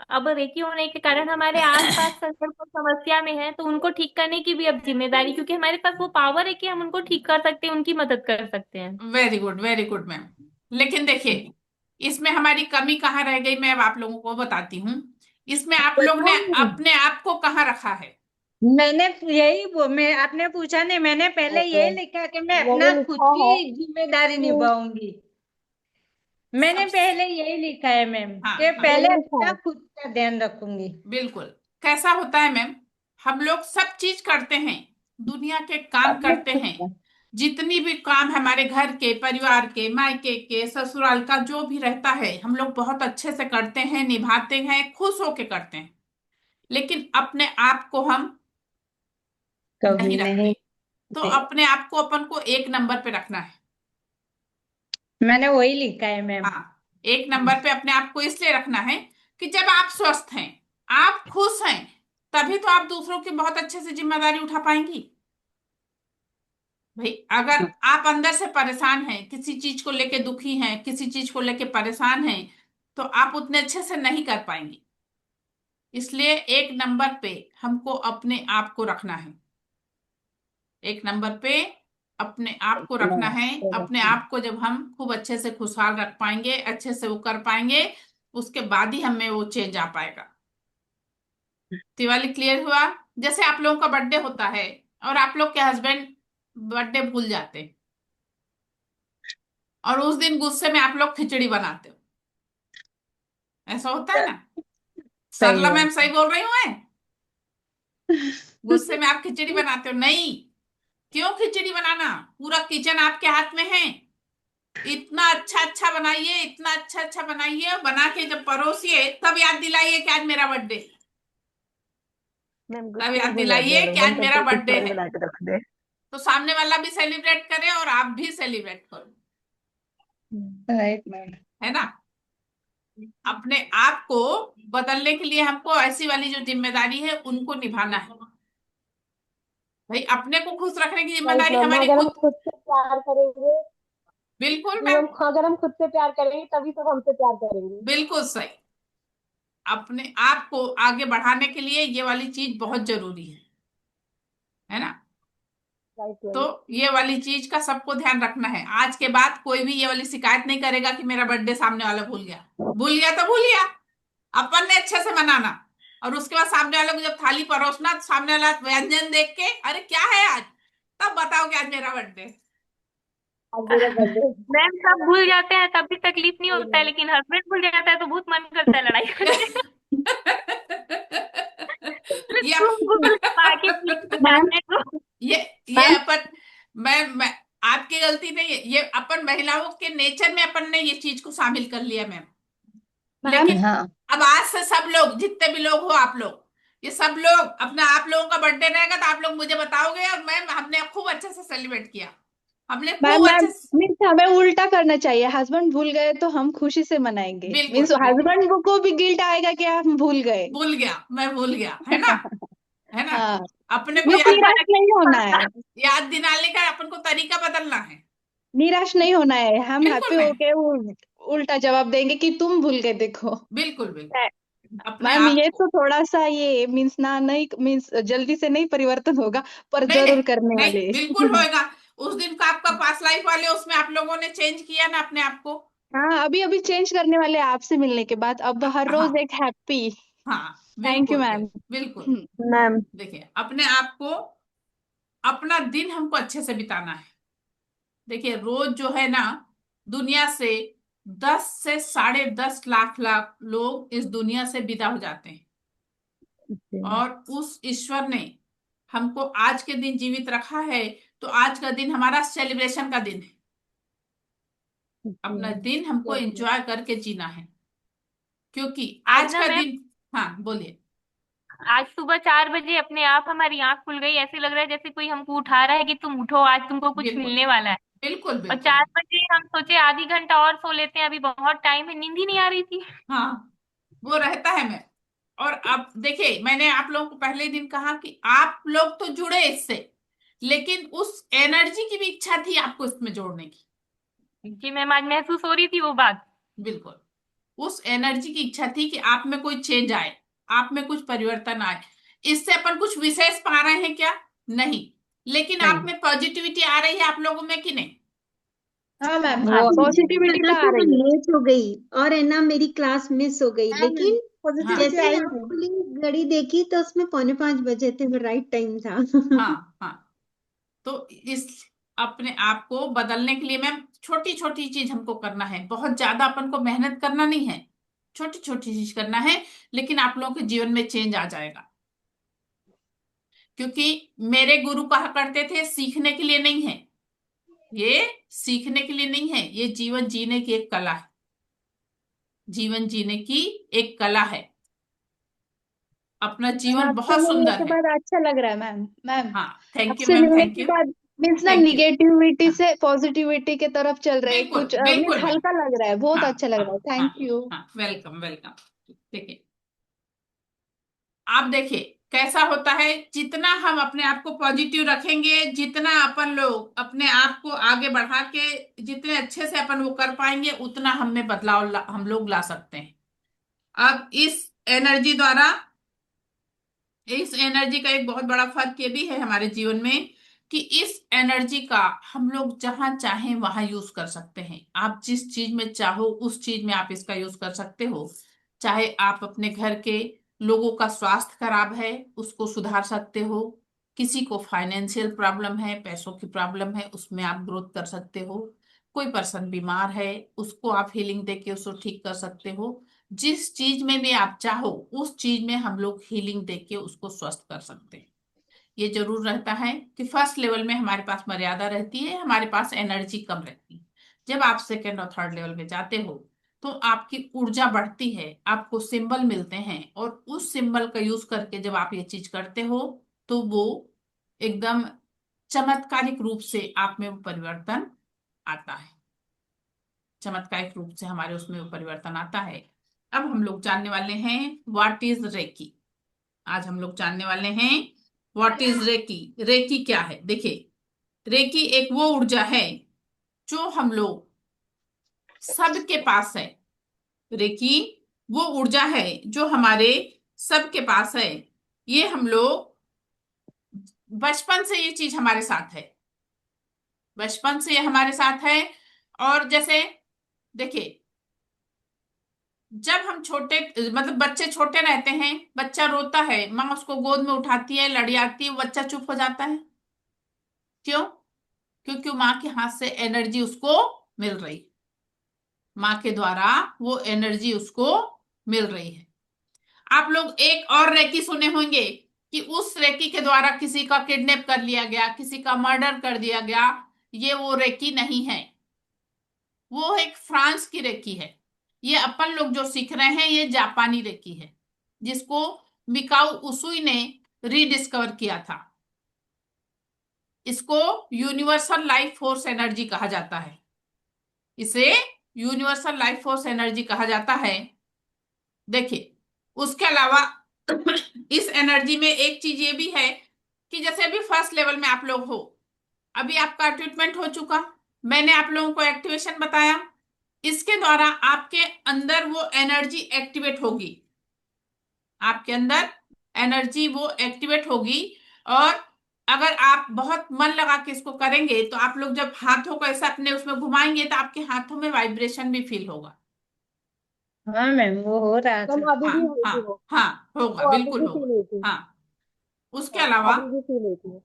अब रेकी होने के कारण हमारे आसपास अगर कोई समस्या में है तो उनको ठीक करने की भी अब जिम्मेदारी, क्योंकि हमारे पास वो पावर है कि हम उनको ठीक कर सकते हैं, उनकी मदद कर सकते हैं। Very good ma'am. लेकिन देखिए, इसमें हमारी कमी कहाँ रह गई, मैं अब आप लोगों को बताती हूँ। इसमें आप लोग ने बताऊंगी। अपने आप को कहाँ रखा है। मैंने यही वो मैं आपने पूछा नहीं, मैंने पहले यही लिखा कि मैं मैंने अपना खुद लिखा है की जिम्मेदारी कि निभाऊंगी। मैंने सब। पहले यही लिखा है मैम, कि हाँ पहले मैंने लिखा अपना है खुद का ध्यान रखूंगी। बिल्कुल। कैसा होता है मैम, हम लोग सब चीज करते हैं, दुनिया के काम अपने करते खुद हैं, का। जितनी भी काम हमारे घर के, परिवार के, मायके के, ससुराल का जो भी रहता है, हम लोग बहुत अच्छे से करते हैं, निभाते हैं, खुश होके करते हैं। लेकिन अपने आप को हम कभी नहीं नहीं। रखते। तो अपने आप को, अपन को एक नंबर पे रखना है। मैंने वही लिखा है मैम। हाँ, एक नंबर पे अपने आप को इसलिए रखना है कि जब आप स्वस्थ हैं, आप खुश हैं, तभी तो आप दूसरों की बहुत अच्छे से जिम्मेदारी उठा पाएंगी। भाई अगर आप अंदर से परेशान हैं, किसी चीज को लेके दुखी हैं, किसी चीज को लेके परेशान हैं, तो आप उतने अच्छे से नहीं कर पाएंगे। इसलिए एक नंबर पे हमको अपने आप को रखना है। एक नंबर पे अपने आप को रखना है। अपने आप को जब हम खूब अच्छे से खुशहाल रख पाएंगे, अच्छे से वो कर पाएंगे, उसके बाद ही हमें वो चेंज आ पाएगा। दिवाली क्लियर हुआ। जैसे आप लोगों का बर्थडे होता है और आप लोग के हस्बैंड बर्थडे भूल जाते हैं, और उस दिन गुस्से में आप लोग खिचड़ी बनाते हो, ऐसा होता है ना। सही सरला मैम बात। सही बोल रही हूँ मैं। गुस्से में आप खिचड़ी बनाते हो, नहीं। क्यों खिचड़ी बनाना, पूरा किचन आपके हाथ में है। इतना अच्छा अच्छा बनाइए, इतना अच्छा अच्छा बनाइए, बना के जब परोसिए तब याद दिलाइए कि आज मेरा बर्थडे। मैम तब गुस्से में याद भूल जाती दिलाइए है लोग, कि मन आज करता मेरा है कुछ बर्थडे और है। बना के रख दे। तो सामने वाला भी सेलिब्रेट करे और आप भी सेलिब्रेट करो, राइट मैम। है ना। अपने आप को बदलने के लिए हमको ऐसी वाली जो जिम्मेदारी है उनको निभाना है। भाई अपने को खुश रखने की राइट जिम्मेदारी मैम, हमारी अगर हम खुद। खुद से प्यार करेंगे, बिल्कुल जी मैम। मैम, अगर हम खुद से प्यार करेंगे तभी तो हमसे प्यार करेंगे। बिल्कुल सही। अपने आप को आगे बढ़ाने के लिए ये वाली चीज बहुत जरूरी है ना। राइट तो मैम। ये वाली चीज का सबको ध्यान रखना है। आज के बाद कोई भी ये वाली शिकायत नहीं करेगा कि मेरा बर्थडे सामने वाला भूल गया। भूल गया तो भूल गया, अपन ने अच्छे से मनाना। और उसके बाद सामने वाले को जब थाली परोसना, तो सामने वाला व्यंजन देख के, अरे क्या है आज, तब बताओ कि आज मेरा बर्थडे। आज मेरा बर्थडे। मैम, सब भूल जाते हैं तब भी तकलीफ नहीं सही होता है, मैम। लेकिन हस्बैंड भूल जाता है तो बहुत मन करता है लड़ाई करने का। ये तुम भूल बाकी मैम। बताने को। ये ये अपन, मैं आपकी गलती नहीं है, ये अपन महिलाओं के नेचर में अपन ने ये चीज को शामिल कर लिया मैम। मैम। लेकिन हाँ। अब आज से सब लोग, जितने भी लोग हो आप लोग, ये सब लोग अपना, आप लोगों का बर्थडे रहेगा तो आप लोग मुझे बताओगे, और मैम हमने खूब अच्छे से सेलिब्रेट किया, हमने मैम खूब मैम अच्छे से। मीन्स हमें उल्टा करना चाहिए, हस्बैंड भूल गए तो हम खुशी से मनाएंगे, बिल्कुल मीन्स बिल्कुल। हस्बैंड को भी गिल्ट आएगा कि हम भूल गए। भूल गया, मैं भूल गया, है ना। है ना। हाँ। अपने को मीन्स याद, निराश नहीं होना है। याद दिलाने का अपन को तरीका बदलना है। निराश नहीं होना है, हम हैप्पी बिल्कुल मैम। होके वो उल्टा जवाब देंगे कि तुम भूल गए देखो। बिल्कुल बिल्कुल। अपने मैम आप ये को, तो थोड़ा सा ये मीन्स ना नहीं, मीन्स जल्दी से नहीं परिवर्तन होगा, पर नहीं नहीं जरूर करने नहीं, वाले। बिल्कुल होएगा। उस दिन का आपका पास लाइफ वाले, उसमें आप लोगों ने चेंज किया ना अपने आप को। हाँ, अभी अभी चेंज करने वाले हैं आपसे मिलने के बाद, अब हर रोज हाँ एक हैप्पी। हाँ थैंक यू बिल्कुल मैम। बिल्कुल बिल्कुल। मैम देखिए अपने आप को, अपना दिन हमको अच्छे से बिताना है। देखिए रोज जो है ना, दुनिया से 10 से 10.5 लाख लोग इस दुनिया से विदा हो जाते हैं, और उस ईश्वर ने हमको आज के दिन जीवित रखा है, तो आज का दिन हमारा सेलिब्रेशन का दिन है। अपना दिन हमको एंजॉय करके जीना है, क्योंकि आज आज ना का मैम, दिन। हाँ बोलिए। आज सुबह 4 बजे अपने आप हमारी आंख खुल गई। ऐसे लग रहा है जैसे कोई हमको उठा रहा है कि तुम उठो, आज तुमको कुछ बिल्कुल मिलने वाला है। बिल्कुल और बिल्कुल। 4 बजे हम सोचे आधी घंटा और सो लेते हैं, अभी बहुत टाइम है, नींद ही नहीं आ रही थी। हाँ, वो रहता है। मैं और अब देखिए, मैंने आप लोगों को पहले दिन कहा कि आप लोग तो जुड़े इससे, लेकिन उस एनर्जी की भी इच्छा थी आपको इसमें जोड़ने की। जी मैम, आज महसूस हो रही थी वो बात। बिल्कुल, उस एनर्जी की इच्छा थी कि आप में कोई चेंज आए, आप में कुछ परिवर्तन आए। इससे अपन कुछ विशेष पा रहे हैं क्या? नहीं। लेकिन आप में पॉजिटिविटी आ रही है आप लोगों में कि नहीं? हाँ मैम, तो हाँ, वो मुझे पॉजिटिविटी लगा तो था आ मैं रही है। लेट हो गई और है ना मेरी क्लास मिस हो गई, हाँ मैम, लेकिन हाँ पॉजिटिविटी जैसे ही आई आँख है। खुली घड़ी देखी तो उसमें 4:45 बजे थे, वो राइट टाइम था। हाँ हाँ। तो इस अपने आप को बदलने के लिए मैम छोटी छोटी चीज हमको करना है, बहुत ज्यादा अपन को मेहनत करना नहीं है, छोटी छोटी चीज करना है, लेकिन आप लोगों के जीवन में चेंज आ जाएगा। क्योंकि मेरे गुरु कहा करते थे, सीखने के लिए नहीं है ये, सीखने के लिए नहीं है ये, जीवन जीने की एक कला है, जीवन जीने की एक कला है। अपना मैम, जीवन आपसे बहुत मिलने सुंदर के है। बाद अच्छा लग रहा है मैम। मैम, हाँ, थैंक यू आपसे मैम, मिलने थैंक के यू। बाद मीन्स ना थैंक यू। निगेटिविटी हाँ, से पॉजिटिविटी के तरफ चल रहे हैं, बिल्कुल कुछ बिल्कुल मीन्स मैम। हल्का लग रहा है, बहुत हाँ अच्छा लग रहा है। हाँ हाँ थैंक यू। हाँ, वेलकम वेलकम। देखिए, आप देखिए कैसा होता है, जितना हम अपने आप को पॉजिटिव रखेंगे, जितना अपन लोग अपने आप को आगे बढ़ा के जितने अच्छे से अपन वो कर पाएंगे, उतना हम में बदलाव हम लोग ला सकते हैं। अब एनर्जी द्वारा इस एनर्जी का एक बहुत बड़ा फर्क ये भी है हमारे जीवन में, कि इस एनर्जी का हम लोग जहां चाहें वहां यूज कर सकते हैं। आप जिस चीज में चाहो उस चीज में आप इसका यूज कर सकते हो। चाहे आप अपने घर के लोगों का स्वास्थ्य खराब है, उसको सुधार सकते हो। किसी को फाइनेंशियल प्रॉब्लम है, पैसों की प्रॉब्लम है, उसमें आप ग्रोथ कर सकते हो। कोई पर्सन बीमार है, उसको आप हीलिंग देके उसको ठीक कर सकते हो। जिस चीज में भी आप चाहो उस चीज में हम लोग हीलिंग देके उसको स्वस्थ कर सकते हैं। ये जरूर रहता है कि फर्स्ट लेवल में हमारे पास मर्यादा रहती है, हमारे पास एनर्जी कम रहती है। जब आप सेकेंड और थर्ड लेवल पे जाते हो तो आपकी ऊर्जा बढ़ती है, आपको सिंबल मिलते हैं, और उस सिंबल का यूज करके जब आप ये चीज करते हो तो वो एकदम चमत्कारिक रूप से आप में वो परिवर्तन आता है। चमत्कारिक रूप से हमारे उसमें वो परिवर्तन आता है। अब हम लोग जानने वाले हैं व्हाट इज रेकी। आज हम लोग जानने वाले हैं व्हाट इज रेकी। रेकी क्या है? देखिए, रेकी एक वो ऊर्जा है जो हम लोग सबके पास है। रेकी वो ऊर्जा है जो हमारे सबके पास है। ये हम लोग बचपन से ये चीज हमारे साथ है, बचपन से ये हमारे साथ है। और जैसे देखिए, जब हम छोटे मतलब बच्चे छोटे रहते हैं, बच्चा रोता है, माँ उसको गोद में उठाती है, लड़ियाती है, वो बच्चा चुप हो जाता है। क्यों? क्योंकि माँ के हाथ से एनर्जी उसको मिल रही है, माँ के द्वारा वो एनर्जी उसको मिल रही है। आप लोग एक और रेकी सुने होंगे कि उस रेकी के द्वारा किसी का किडनैप कर लिया गया, किसी का मर्डर कर दिया गया। ये वो रेकी नहीं है, वो एक फ्रांस की रेकी है। ये अपन लोग जो सीख रहे हैं ये जापानी रेकी है, जिसको मिकाउ उसुई ने रीडिस्कवर किया था। इसको यूनिवर्सल लाइफ फोर्स एनर्जी कहा जाता है, इसे यूनिवर्सल लाइफ फोर्स एनर्जी कहा जाता है। देखिए, उसके अलावा इस एनर्जी में एक चीज ये भी है कि जैसे अभी फर्स्ट लेवल में आप लोग हो, अभी आपका ट्रीटमेंट हो चुका, मैंने आप लोगों को एक्टिवेशन बताया, इसके द्वारा आपके अंदर वो एनर्जी एक्टिवेट होगी, आपके अंदर एनर्जी वो एक्टिवेट होगी। और अगर आप बहुत मन लगा के इसको करेंगे तो आप लोग जब हाथों को ऐसा अपने उसमें घुमाएंगे तो आपके हाथों में वाइब्रेशन भी फील होगा। हाँ मैम, वो हो रहा था। मैम अभी हाँ भी हुई हाँ थी वो हाँ, होगा, वो अभी बिल्कुल भी होगा। फील हुई थी। हाँ, उसके हाँ, अलावा अभी भी फील हुई थी।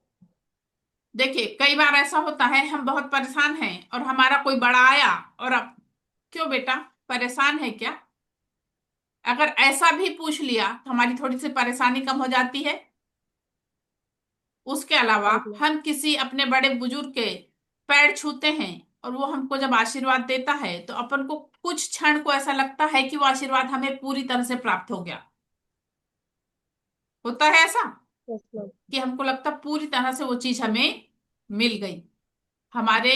देखिए कई बार ऐसा होता है हम बहुत परेशान हैं और हमारा कोई बड़ा आया और अब क्यों बेटा परेशान है क्या, अगर ऐसा भी पूछ लिया तो हमारी थोड़ी सी परेशानी कम हो जाती है। उसके अलावा राइट मैम। हम किसी अपने बड़े बुजुर्ग के पैर छूते हैं और वो हमको जब आशीर्वाद देता है तो अपन को कुछ क्षण को ऐसा लगता है कि वो आशीर्वाद हमें पूरी तरह से प्राप्त हो गया। होता है ऐसा यस मैम। कि हमको लगता पूरी तरह से वो चीज हमें मिल गई। हमारे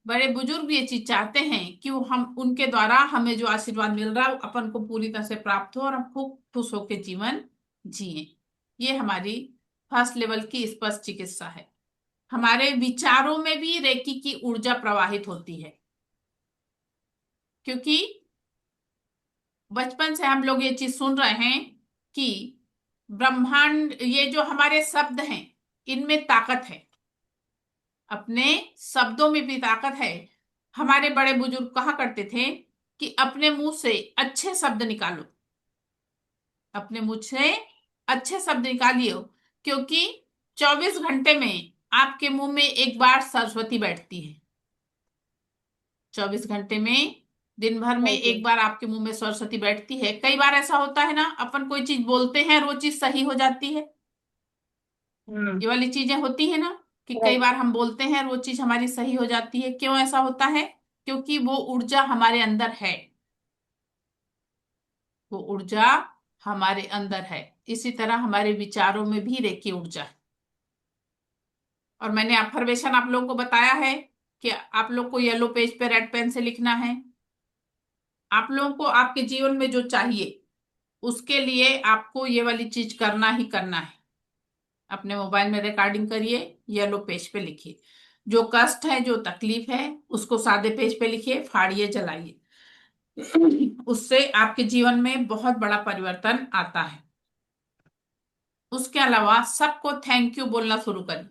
बड़े बुजुर्ग ये चीज चाहते हैं कि वो हम उनके द्वारा हमें जो आशीर्वाद मिल रहा है वो अपन को पूरी तरह से प्राप्त हो और हम खूब खुश होकर जीवन जिए। ये हमारी फर्स्ट लेवल की स्पर्श चिकित्सा है। हमारे विचारों में भी रेकी की ऊर्जा प्रवाहित होती है, क्योंकि बचपन से हम लोग ये चीज सुन रहे हैं कि ब्रह्मांड, ये जो हमारे शब्द हैं इनमें ताकत है, अपने शब्दों में भी ताकत है। हमारे बड़े बुजुर्ग कहा करते थे कि अपने मुंह से अच्छे शब्द निकालो, अपने मुंह से अच्छे शब्द निकालियो, क्योंकि 24 घंटे में आपके मुंह में एक बार सरस्वती बैठती है। 24 घंटे में दिन भर में राइट एक मैम। बार आपके मुंह में सरस्वती बैठती है। कई बार ऐसा होता है ना, अपन कोई चीज बोलते हैं और वो चीज सही हो जाती है। ये वाली चीजें होती है ना कि कई राइट। बार हम बोलते हैं और वो चीज हमारी सही हो जाती है। क्यों ऐसा होता है? क्योंकि वो ऊर्जा हमारे अंदर है, वो ऊर्जा हमारे अंदर है। इसी तरह हमारे विचारों में भी रेकी ऊर्जा है। और मैंने अफर्मेशन आप लोगों को बताया है कि आप लोग को येलो पेज पे रेड पेन से लिखना है। आप लोगों को आपके जीवन में जो चाहिए उसके लिए आपको ये वाली चीज करना ही करना है। अपने मोबाइल में रिकॉर्डिंग करिए, येलो पेज पे लिखिए। जो कष्ट है, जो तकलीफ है, उसको सादे पेज पे लिखिए, फाड़िए, जलाइए। उससे आपके जीवन में बहुत बड़ा परिवर्तन आता है। उसके अलावा सबको थैंक यू बोलना शुरू करिए।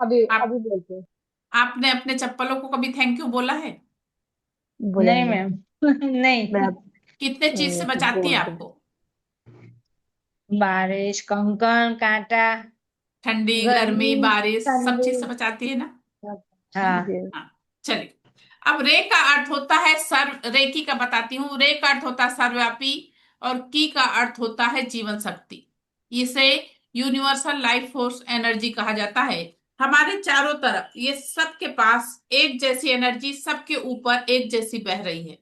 अभी आप अभी बोलते हैं। आपने अपने चप्पलों को कभी थैंक यू बोला है? बोला नहीं है मैम। मैम। नहीं। मैं आप कितने चीज से बचाती है बोलते हैं। आपको? बारिश, कंकड़, कांटा, ठंडी, गर्मी, गर्मी, बारिश, सब ठंडी। चीज से बचाती है ना? है ना? हाँ। जी। हाँ। चलिए, अब रे का अर्थ होता है सर्व, रेकी का बताती हूँ। रे का अर्थ होता है सर्वव्यापी और की का अर्थ होता है जीवन शक्ति। इसे यूनिवर्सल लाइफ फोर्स एनर्जी कहा जाता है। हमारे चारों तरफ ये सबके पास एक जैसी एनर्जी, सबके ऊपर एक जैसी बह रही है।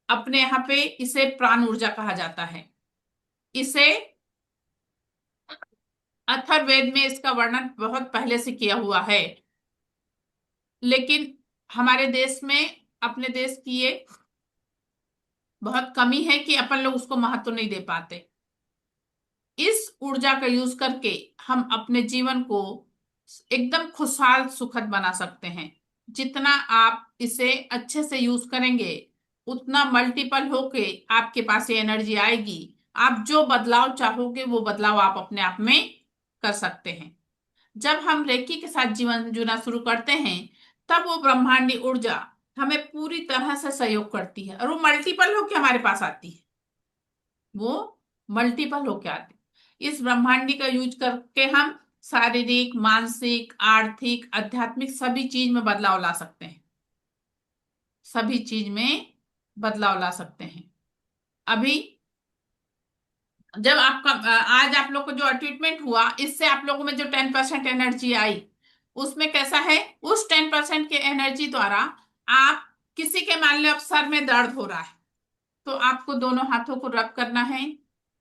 अपने यहाँ पे इसे प्राण ऊर्जा कहा जाता है। इसे अथर्ववेद में इसका वर्णन बहुत पहले से किया हुआ है, लेकिन हमारे देश में, अपने देश की ये बहुत कमी है कि अपन लोग उसको महत्व नहीं दे पाते। इस ऊर्जा का यूज करके हम अपने जीवन को एकदम खुशहाल सुखद बना सकते हैं। जितना आप इसे अच्छे से यूज करेंगे उतना मल्टीपल होके आपके पास ये एनर्जी आएगी। आप जो बदलाव चाहोगे वो बदलाव आप अपने आप में कर सकते हैं। जब हम रेकी के साथ जीवन जीना शुरू करते हैं तब वो ब्रह्मांडी ऊर्जा हमें पूरी तरह से सहयोग करती है और वो मल्टीपल होके हमारे पास आती है। वो मल्टीपल होके आती है। इस ब्रह्मांडी का यूज करके हम शारीरिक, मानसिक, आर्थिक, आध्यात्मिक सभी चीज में बदलाव ला सकते हैं। सभी चीज में बदलाव ला सकते हैं। अभी जब आपका आज आप लोग को जो ट्रीटमेंट हुआ, इससे आप लोगों में जो 10% एनर्जी आई, उसमें कैसा है, उस 10% के एनर्जी द्वारा आप किसी के, मान लो अब सर में दर्द हो रहा है तो आपको दोनों हाथों को रब करना है,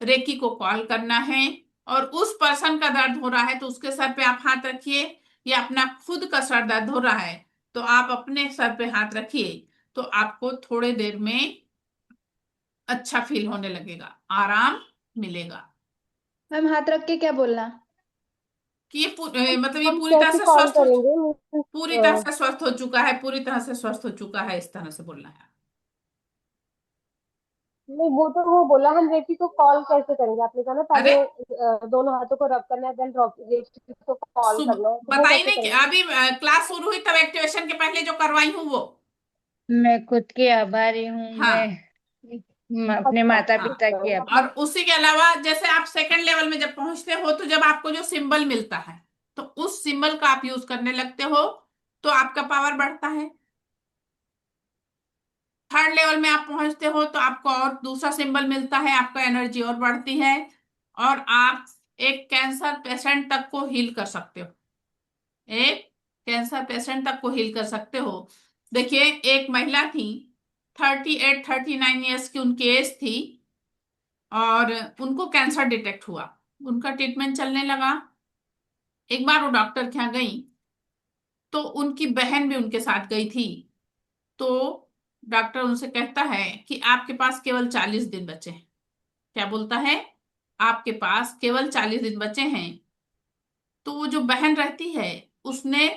रेकी को कॉल करना है, और उस पर्सन का दर्द हो रहा है तो उसके सर पे आप हाथ रखिए, या अपना खुद का सर दर्द हो रहा है तो आप अपने सर पे हाथ रखिए, तो आपको थोड़े देर में अच्छा फील होने लगेगा, आराम मिलेगा। मैम हाथ रख के क्या बोलना? कि ये मतलब ये हम पूरी तरह कैसे से कॉल स्वस्थ हो, करेंगे पूरी तरह से स्वस्थ हो चुका है, पूरी तरह से स्वस्थ हो चुका है, इस तरह से बोलना है। नहीं, वो तो वो बोला हम रेकी को कॉल कैसे करेंगे, आपने कहा ना अरे पहले दोनों हाथों को रब करना है, देन रेकी को कॉल सुबह करना है, तो वो बताई कैसे नहीं कि करेंगे? अभी क्लास शुरू हुई तब एक्टिवेशन के पहले जो करवाई हूँ वो। मैं खुद की आभारी हूँ। हाँ मैं अपने अच्छा माता हाँ। पिता की और उसी के अलावा जैसे आप सेकंड लेवल में जब पहुंचते हो तो जब आपको जो सिंबल मिलता है तो उस सिंबल का आप यूज करने लगते हो तो आपका पावर बढ़ता है। थर्ड लेवल में आप पहुंचते हो तो आपको और दूसरा सिंबल मिलता है, आपका एनर्जी और बढ़ती है और आप एक कैंसर पेशेंट तक को हील कर सकते हो। एक कैंसर पेशेंट तक को हील कर सकते हो। देखिए, एक महिला थी, 38-39 ईयर्स की उनकी एज थी और उनको कैंसर डिटेक्ट हुआ। उनका ट्रीटमेंट चलने लगा। एक बार वो डॉक्टर के यहाँ गई तो उनकी बहन भी उनके साथ गई थी। तो डॉक्टर उनसे कहता है कि आपके पास केवल 40 दिन बचे हैं। क्या बोलता है? आपके पास केवल 40 दिन बचे हैं। तो वो जो बहन रहती है उसने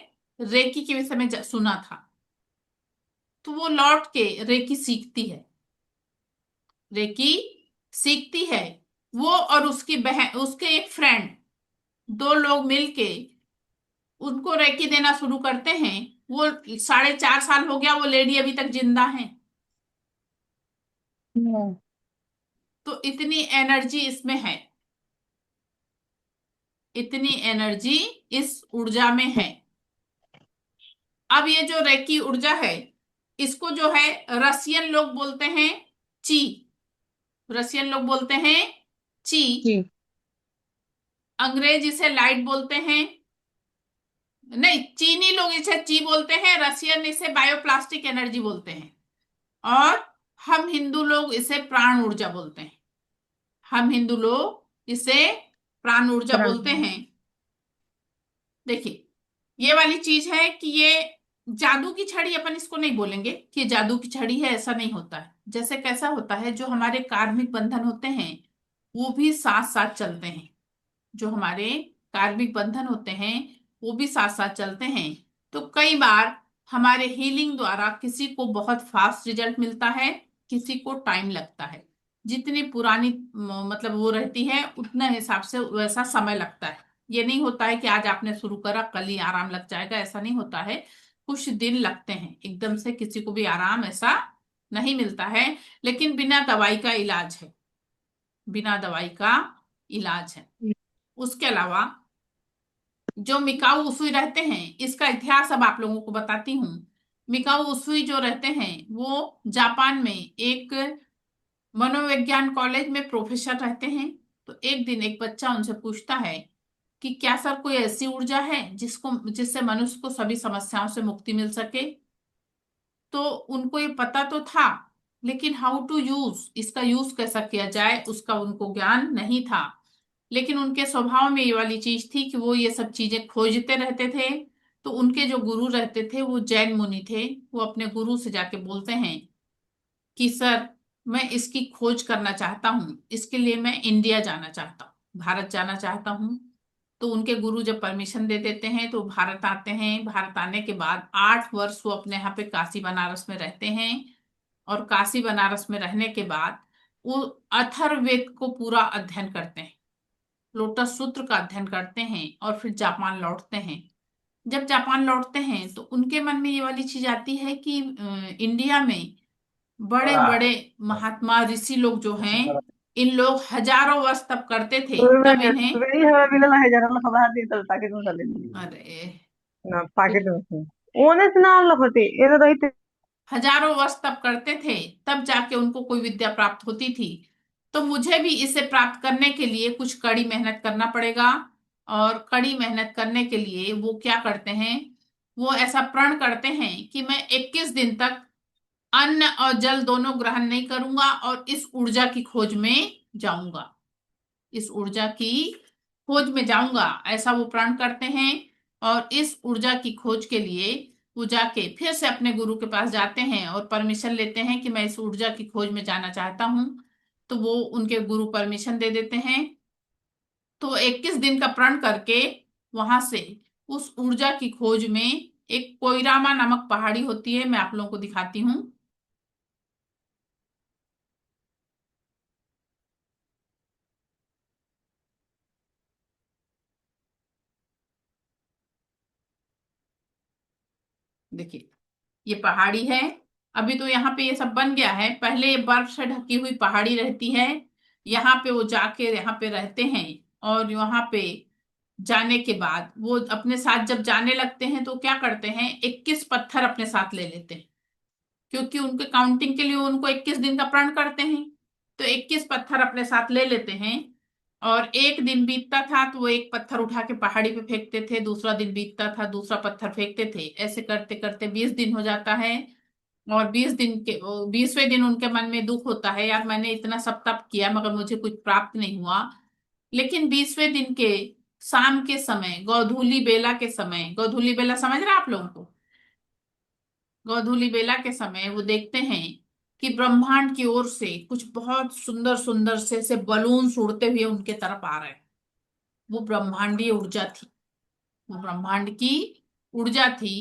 रेकी के विषय में सुना था, तो वो लौट के रेकी सीखती है। रेकी सीखती है। वो और उसकी बहन, उसके एक फ्रेंड, दो लोग मिलके उनको रेकी देना शुरू करते हैं। वो 4.5 साल हो गया, वो लेडी अभी तक जिंदा है। तो इतनी एनर्जी इसमें है, इतनी एनर्जी इस ऊर्जा में है। अब ये जो रेकी ऊर्जा है, इसको जो है रसियन लोग बोलते हैं ची। रसियन लोग बोलते हैं ची। अंग्रेज इसे लाइट बोलते हैं। नहीं, चीनी लोग इसे ची बोलते हैं, रसियन इसे बायोप्लास्टिक एनर्जी बोलते हैं और हम हिंदू लोग इसे प्राण ऊर्जा बोलते हैं। हम हिंदू लोग इसे प्राण ऊर्जा बोलते हैं। देखिए, ये वाली चीज है कि ये जादू की छड़ी, अपन इसको नहीं बोलेंगे कि ये जादू की छड़ी है, ऐसा नहीं होता है। जैसे कैसा होता है, जो हमारे कार्मिक बंधन होते हैं वो भी साथ साथ चलते हैं। जो हमारे कार्मिक बंधन होते हैं वो भी साथ साथ चलते हैं। तो कई बार हमारे हीलिंग द्वारा किसी को बहुत फास्ट रिजल्ट मिलता है, किसी को टाइम लगता है। जितनी पुरानी मतलब वो रहती है उतना हिसाब से वैसा समय लगता है। ये नहीं होता है कि आज आपने शुरू करा कल ही आराम लग जाएगा, ऐसा नहीं होता है। कुछ दिन लगते हैं, एकदम से किसी को भी आराम ऐसा नहीं मिलता है। लेकिन बिना दवाई का इलाज है, बिना दवाई का इलाज है। उसके अलावा जो मिकाऊ उसूई रहते हैं, इसका इतिहास अब आप लोगों को बताती हूँ। मिकाऊ उसूई जो रहते हैं वो जापान में एक मनोविज्ञान कॉलेज में प्रोफेसर रहते हैं। तो एक दिन एक बच्चा उनसे पूछता है कि क्या सर कोई ऐसी ऊर्जा है जिससे मनुष्य को सभी समस्याओं से मुक्ति मिल सके। तो उनको ये पता तो था, लेकिन हाउ टू यूज, इसका यूज कैसा किया जाए उसका उनको ज्ञान नहीं था। लेकिन उनके स्वभाव में ये वाली चीज थी कि वो ये सब चीजें खोजते रहते थे। तो उनके जो गुरु रहते थे वो जैन मुनि थे। वो अपने गुरु से जाके बोलते हैं कि सर, मैं इसकी खोज करना चाहता हूँ, इसके लिए मैं इंडिया जाना चाहता हूँ, भारत जाना चाहता हूँ। तो उनके गुरु जब परमिशन दे देते हैं तो भारत आते हैं। भारत आने के बाद 8 वर्ष वो अपने यहाँ पे काशी बनारस में रहते हैं और काशी बनारस में रहने के बाद वो अथर्ववेद को पूरा अध्ययन करते हैं, लोटस सूत्र का अध्ययन करते हैं और फिर जापान लौटते हैं। जब जापान लौटते हैं तो उनके मन में ये वाली चीज आती है कि इंडिया में बड़े बड़े महात्मा ऋषि लोग जो हैं, इन लोग हजारों वर्ष तब करते थे, तब इन्हें अरे हजारों वर्ष तब करते थे, तब जाके उनको कोई विद्या प्राप्त होती थी। तो मुझे भी इसे प्राप्त करने के लिए कुछ कड़ी मेहनत करना पड़ेगा। और कड़ी मेहनत करने के लिए वो क्या करते हैं, वो ऐसा प्रण करते हैं कि मैं 21 दिन तक अन्न और जल दोनों ग्रहण नहीं करूंगा और इस ऊर्जा की खोज में जाऊंगा, इस ऊर्जा की खोज में जाऊंगा, ऐसा वो प्रण करते हैं। और इस ऊर्जा की खोज के लिए वो जाके फिर से अपने गुरु के पास जाते हैं और परमिशन लेते हैं कि मैं इस ऊर्जा की खोज में जाना चाहता हूँ। तो वो उनके गुरु परमिशन दे देते हैं। तो 21 दिन का प्रण करके वहां से उस ऊर्जा की खोज में एक कोइरामा नामक पहाड़ी होती है, मैं आप लोगों को दिखाती हूँ। देखिए, ये पहाड़ी है। अभी तो यहाँ पे ये सब बन गया है, पहले ये बर्फ से ढकी हुई पहाड़ी रहती है। यहाँ पे वो जाके यहाँ पे रहते हैं और यहाँ पे जाने के बाद वो अपने साथ जब जाने लगते हैं तो क्या करते हैं, 21 पत्थर अपने साथ ले लेते हैं, क्योंकि उनके काउंटिंग के लिए उनको 21 दिन का प्रण करते हैं। तो 21 पत्थर अपने साथ ले लेते हैं। और एक दिन बीतता था तो वो एक पत्थर उठा के पहाड़ी पे फेंकते थे, दूसरा दिन बीतता था दूसरा पत्थर फेंकते थे, ऐसे करते करते 20 दिन हो जाता है। और 20 दिन के 20वें दिन उनके मन में दुख होता है, यार मैंने इतना सब तप किया मगर मुझे कुछ प्राप्त नहीं हुआ। लेकिन 20वें दिन के शाम के समय, गोधूली बेला के समय, गोधूली बेला समझ रहे हैं आप लोगों को? गोधूली बेला के समय वो देखते हैं कि ब्रह्मांड की ओर से कुछ बहुत सुंदर सुंदर से बलून उड़ते हुए उनके तरफ आ रहे हैं। वो ब्रह्मांडीय ऊर्जा थी, वो ब्रह्मांड की ऊर्जा थी।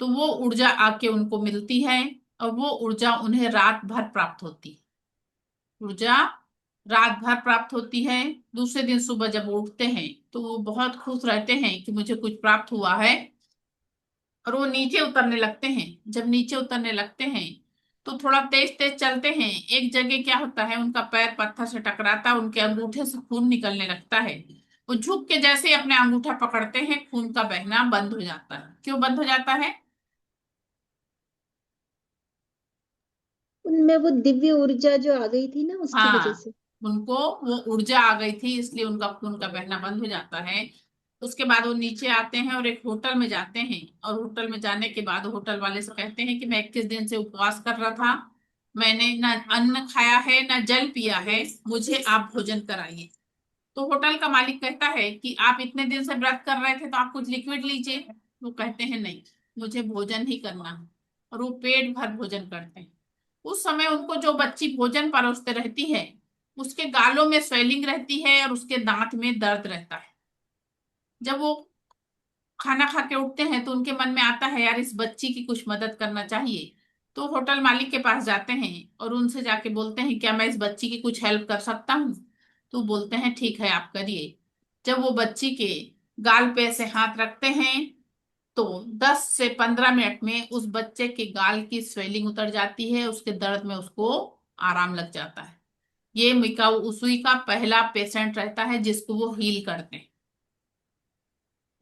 तो वो ऊर्जा आके उनको मिलती है और वो ऊर्जा उन्हें रात भर प्राप्त होती है। ऊर्जा रात भर प्राप्त होती है। दूसरे दिन सुबह जब वो उठते हैं तो वो बहुत खुश रहते हैं कि मुझे कुछ प्राप्त हुआ है। और वो नीचे उतरने लगते हैं। जब नीचे उतरने लगते हैं तो थोड़ा तेज तेज चलते हैं। एक जगह क्या होता है, उनका पैर पत्थर से टकराता है, उनके अंगूठे से खून निकलने लगता है। वो झुक के जैसे ही अपने अंगूठा पकड़ते हैं खून का बहना बंद हो जाता है। क्यों बंद हो जाता है? उनमें वो दिव्य ऊर्जा जो आ गई थी ना, उसकी वजह हाँ, से। उनको वो ऊर्जा आ गई थी इसलिए उनका खून का बहना बंद हो जाता है। उसके बाद वो नीचे आते हैं और एक होटल में जाते हैं। और होटल में जाने के बाद होटल वाले से कहते हैं कि मैं 21 दिन से उपवास कर रहा था, मैंने ना अन्न खाया है ना जल पिया है, मुझे आप भोजन कराइए। तो होटल का मालिक कहता है कि आप इतने दिन से व्रत कर रहे थे तो आप कुछ लिक्विड लीजिए। वो कहते हैं नहीं, मुझे भोजन ही करना है। और वो पेट भर भोजन करते हैं। उस समय उनको जो बच्ची भोजन परोसते रहती है उसके गालों में स्वेलिंग रहती है और उसके दांत में दर्द रहता है। जब वो खाना खा के उठते हैं तो उनके मन में आता है यार इस बच्ची की कुछ मदद करना चाहिए। तो होटल मालिक के पास जाते हैं और उनसे जाके बोलते हैं क्या मैं इस बच्ची की कुछ हेल्प कर सकता हूँ? तो बोलते हैं ठीक है आप करिए। जब वो बच्ची के गाल पे ऐसे हाथ रखते हैं तो 10 से 15 मिनट में उस बच्चे के गाल की स्वेलिंग उतर जाती है, उसके दर्द में उसको आराम लग जाता है। ये मिकाऊ उसुई का पहला पेशेंट रहता है जिसको वो हील करते हैं।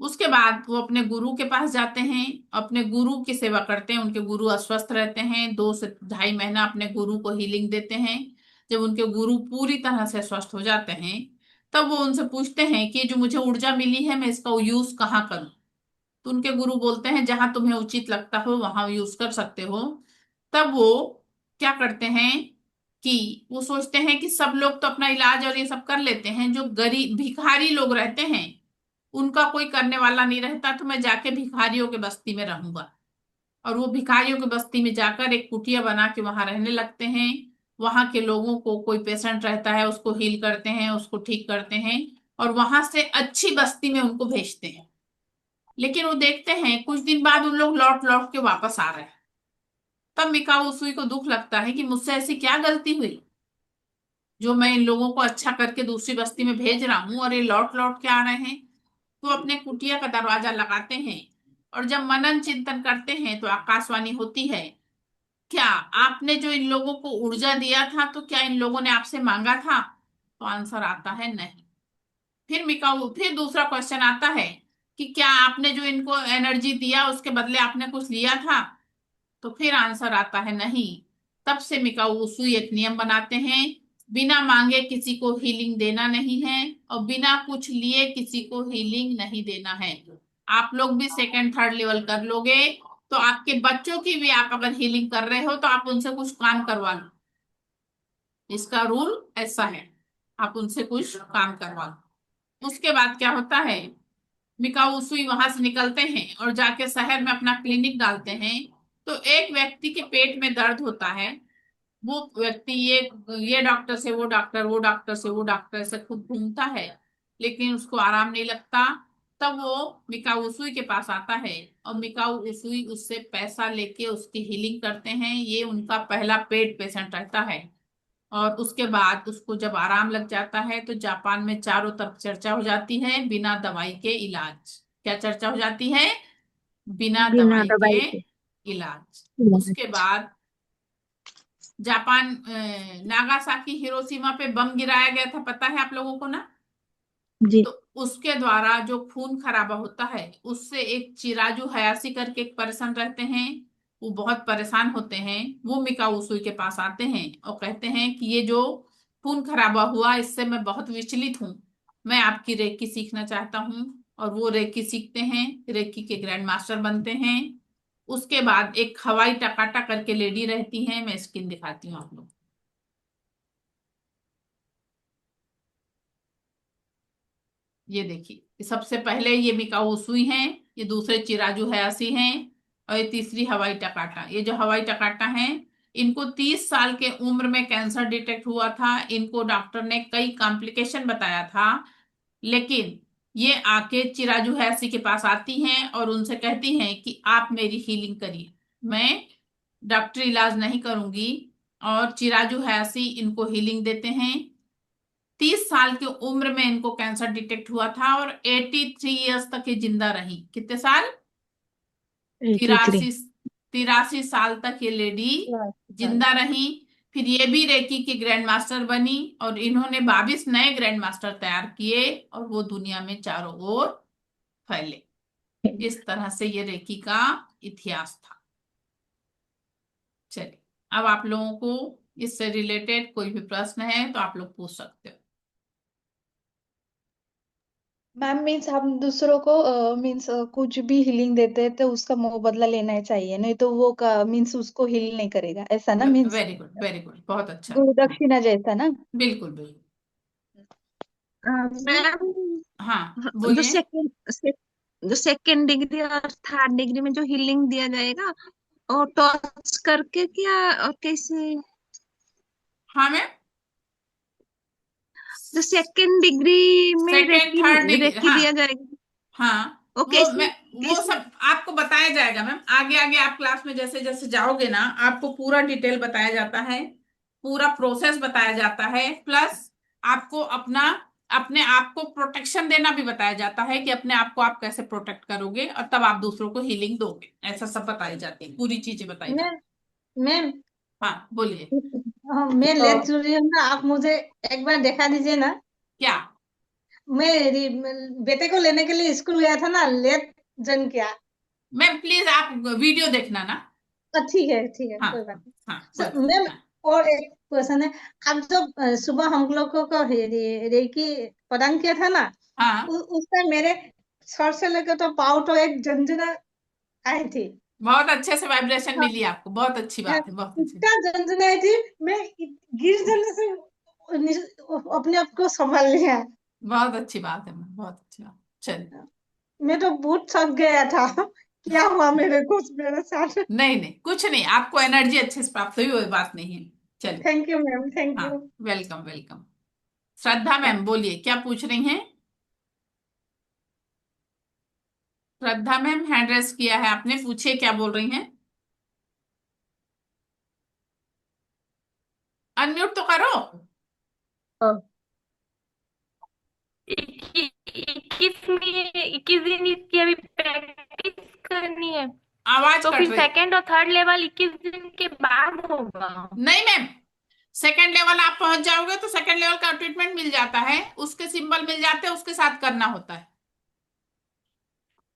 उसके बाद वो अपने गुरु के पास जाते हैं, अपने गुरु की सेवा करते हैं। उनके गुरु अस्वस्थ रहते हैं, 2 से ढाई महीना अपने गुरु को हीलिंग देते हैं। जब उनके गुरु पूरी तरह से स्वस्थ हो जाते हैं तब वो उनसे पूछते हैं कि जो मुझे ऊर्जा मिली है मैं इसका यूज कहाँ करूं? तो उनके गुरु बोलते हैं जहां तुम्हें उचित लगता हो वहां यूज कर सकते हो। तब वो क्या करते हैं कि वो सोचते हैं कि सब लोग तो अपना इलाज और ये सब कर लेते हैं, जो गरीब भिखारी लोग रहते हैं उनका कोई करने वाला नहीं रहता, तो मैं जाके भिखारियों के बस्ती में रहूंगा। और वो भिखारियों की बस्ती में जाकर एक कुटिया बना के वहां रहने लगते हैं। वहां के लोगों को कोई पेशेंट रहता है उसको हील करते हैं, उसको ठीक करते हैं और वहां से अच्छी बस्ती में उनको भेजते हैं। लेकिन वो देखते हैं कुछ दिन बाद उन लोग लौट लौट के वापस आ रहे हैं। तब मिकाओ उसुई को दुख लगता है कि मुझसे ऐसी क्या गलती हुई जो मैं इन लोगों को अच्छा करके दूसरी बस्ती में भेज रहा हूँ और ये लौट लौट के आ रहे हैं। तो अपने कुटिया का दरवाजा लगाते हैं और जब मनन चिंतन करते हैं तो आकाशवाणी होती है, क्या आपने जो इन लोगों को ऊर्जा दिया था तो क्या इन लोगों ने आपसे मांगा था? तो आंसर आता है नहीं। फिर दूसरा क्वेश्चन आता है कि क्या आपने जो इनको एनर्जी दिया उसके बदले आपने कुछ लिया था? तो फिर आंसर आता है नहीं। तब से मिकाऊ उसूई एक नियम बनाते हैं, बिना मांगे किसी को हीलिंग देना नहीं है और बिना कुछ लिए किसी को हीलिंग नहीं देना है। आप लोग भी सेकंड थर्ड लेवल कर लोगे तो आपके बच्चों की भी आप अगर हीलिंग कर रहे हो तो आप उनसे कुछ काम करवा लो। इसका रूल ऐसा है, आप उनसे कुछ काम करवा लो। उसके बाद क्या होता है, मिकाऊ सुई वहां से निकलते हैं और जाके शहर में अपना क्लिनिक डालते हैं। तो एक व्यक्ति के पेट में दर्द होता है। वो व्यक्ति ये डॉक्टर से वो डॉक्टर, वो डॉक्टर से वो डॉक्टर से खूब घूमता है लेकिन उसको आराम नहीं लगता। तब वो मिकाऊ उसुई के पास आता है और मिकाऊ उसुई उससे पैसा लेके उसकी हीलिंग करते हैं। ये उनका पहला पेड पेशेंट रहता है। और उसके बाद उसको जब आराम लग जाता है तो जापान में चारों तरफ चर्चा हो जाती है बिना दवाई के इलाज। क्या चर्चा हो जाती है? बिना बिना दवाई के दवाई के इलाज। उसके इलाज। बाद जापान नागासाकी हिरोशिमा पे बम गिराया गया था, पता है आप लोगों को ना? जी। तो उसके द्वारा जो खून खराबा होता है, उससे एक चिराजू हयासी करके एक पर्सन रहते हैं, वो बहुत परेशान होते हैं। वो मिकाओ उसुई के पास आते हैं और कहते हैं कि ये जो खून खराबा हुआ, इससे मैं बहुत विचलित हूँ, मैं आपकी रेकी सीखना चाहता हूँ। और वो रेकी सीखते हैं, रेकी के ग्रैंड मास्टर बनते हैं। उसके बाद एक हवाई टकाटा करके लेडी रहती है, मैं स्किन दिखाती हूँ आप लोग। ये देखिए, ये सबसे पहले ये मिकाओ उसूई हैं, ये दूसरे चिराजू हयासी हैं, और ये तीसरी हवाई टकाटा। ये जो हवाई टकाटा हैं, इनको 30 साल के उम्र में कैंसर डिटेक्ट हुआ था। इनको डॉक्टर ने कई कॉम्प्लिकेशन बताया था, लेकिन ये आके चिराजू हयासी के पास आती हैं और उनसे कहती हैं कि आप मेरी हीलिंग करिए, मैं डॉक्टरी इलाज नहीं करूंगी। और चिराजू हयासी इनको हीलिंग देते हैं। 30 साल की उम्र में इनको कैंसर डिटेक्ट हुआ था और 83 ईयर्स तक ये जिंदा रही। कितने साल? 83। 83 साल तक ये लेडी जिंदा रही। फिर ये भी रेकी की ग्रैंड मास्टर बनी और इन्होंने 22 नए ग्रैंड मास्टर तैयार किए और वो दुनिया में चारों ओर फैले। इस तरह से ये रेकी का इतिहास था। चलिए, अब आप लोगों को इससे रिलेटेड कोई भी प्रश्न है तो आप लोग पूछ सकते हो। मैम मीन्स हम दूसरों को मीन्स कुछ भी हीलिंग देते हैं तो उसका मुंह बदला लेना ही चाहिए, नहीं तो वो का मीन्स उसको हील नहीं करेगा, ऐसा ना means very good, very good, बहुत अच्छा। गुरु दक्षिणा जैसा ना। बिल्कुल बिल्कुल। मैम, हाँ, जो बोलिए। सेकेंड डिग्री और थर्ड डिग्री में जो हीलिंग दिया जाएगा, और टॉर्च करके क्या, और कैसे? हाँ मैम, जो सेकेंड डिग्री में second reiki third degree, reiki हाँ दिया जाएगा, हाँ, वो वो कैसे मैं वो कैसे? सब आपको बताया जाएगा मैम। आगे आगे आप क्लास में जैसे जैसे जाओगे ना, आपको पूरा डिटेल बताया जाता है, पूरा प्रोसेस बताया जाता है। प्लस आपको अपना अपने आप को प्रोटेक्शन देना भी बताया जाता है कि अपने आप को आप कैसे प्रोटेक्ट करोगे और तब आप दूसरों को हीलिंग दोगे। ऐसा सब बताई जाती है, पूरी चीजें बताई जाती मैम मैम है। हाँ, बोलिए। हाँ, मैं लेट चुन रही हूँ ना, आप मुझे एक बार दिखा दीजिए ना। क्या? बेटे को लेने के लिए स्कूल गया था ना, लेट जन किया। मैम प्लीज आप वीडियो देखना ना। ठीक है, हाँ कोई बात नहीं। हाँ, कोई बात मैम, हाँ और एक क्वेश्चन है। आप जब सुबह हम लोगों को रेकी प्रदान किया था ना, हाँ, उस टाइम मेरे सर से लेकर तो पाँव तो एक झंझना आई थी। बहुत अच्छे से वाइब्रेशन हाँ, मिली आपको, बहुत अच्छी हाँ, बात है, बहुत अच्छी। इतना झंझना आई थी, मैं गिर जाने से अपने आप को संभाल लिया। बहुत अच्छी बात है मैम, बहुत अच्छी बात। चलिए। मैं तो बहुत थक गया था। क्या हुआ मेरे को, मेरे साथ। नहीं नहीं, कुछ नहीं, आपको एनर्जी अच्छे से प्राप्त हुई, कोई बात नहीं है। चलिए। थैंक यू मैम, थैंक हाँ, you. Welcome welcome. Shraddha ma'am बोलिए, क्या पूछ रही हैं? श्रद्धा मैम, हैंड रेस किया है आपने, पूछिए क्या बोल रही हैं। अनम्यूट तो करो। 21 दिन इसकी अभी प्रैक्टिस करनी है, आवाज तो कट फिर रही। सेकंड और थर्ड लेवल 21 दिन के बाद होगा। नहीं मैम, सेकंड लेवल आप पहुंच जाओगे तो सेकंड लेवल का ट्रीटमेंट मिल जाता है, उसके सिंबल मिल जाते हैं, उसके साथ करना होता है।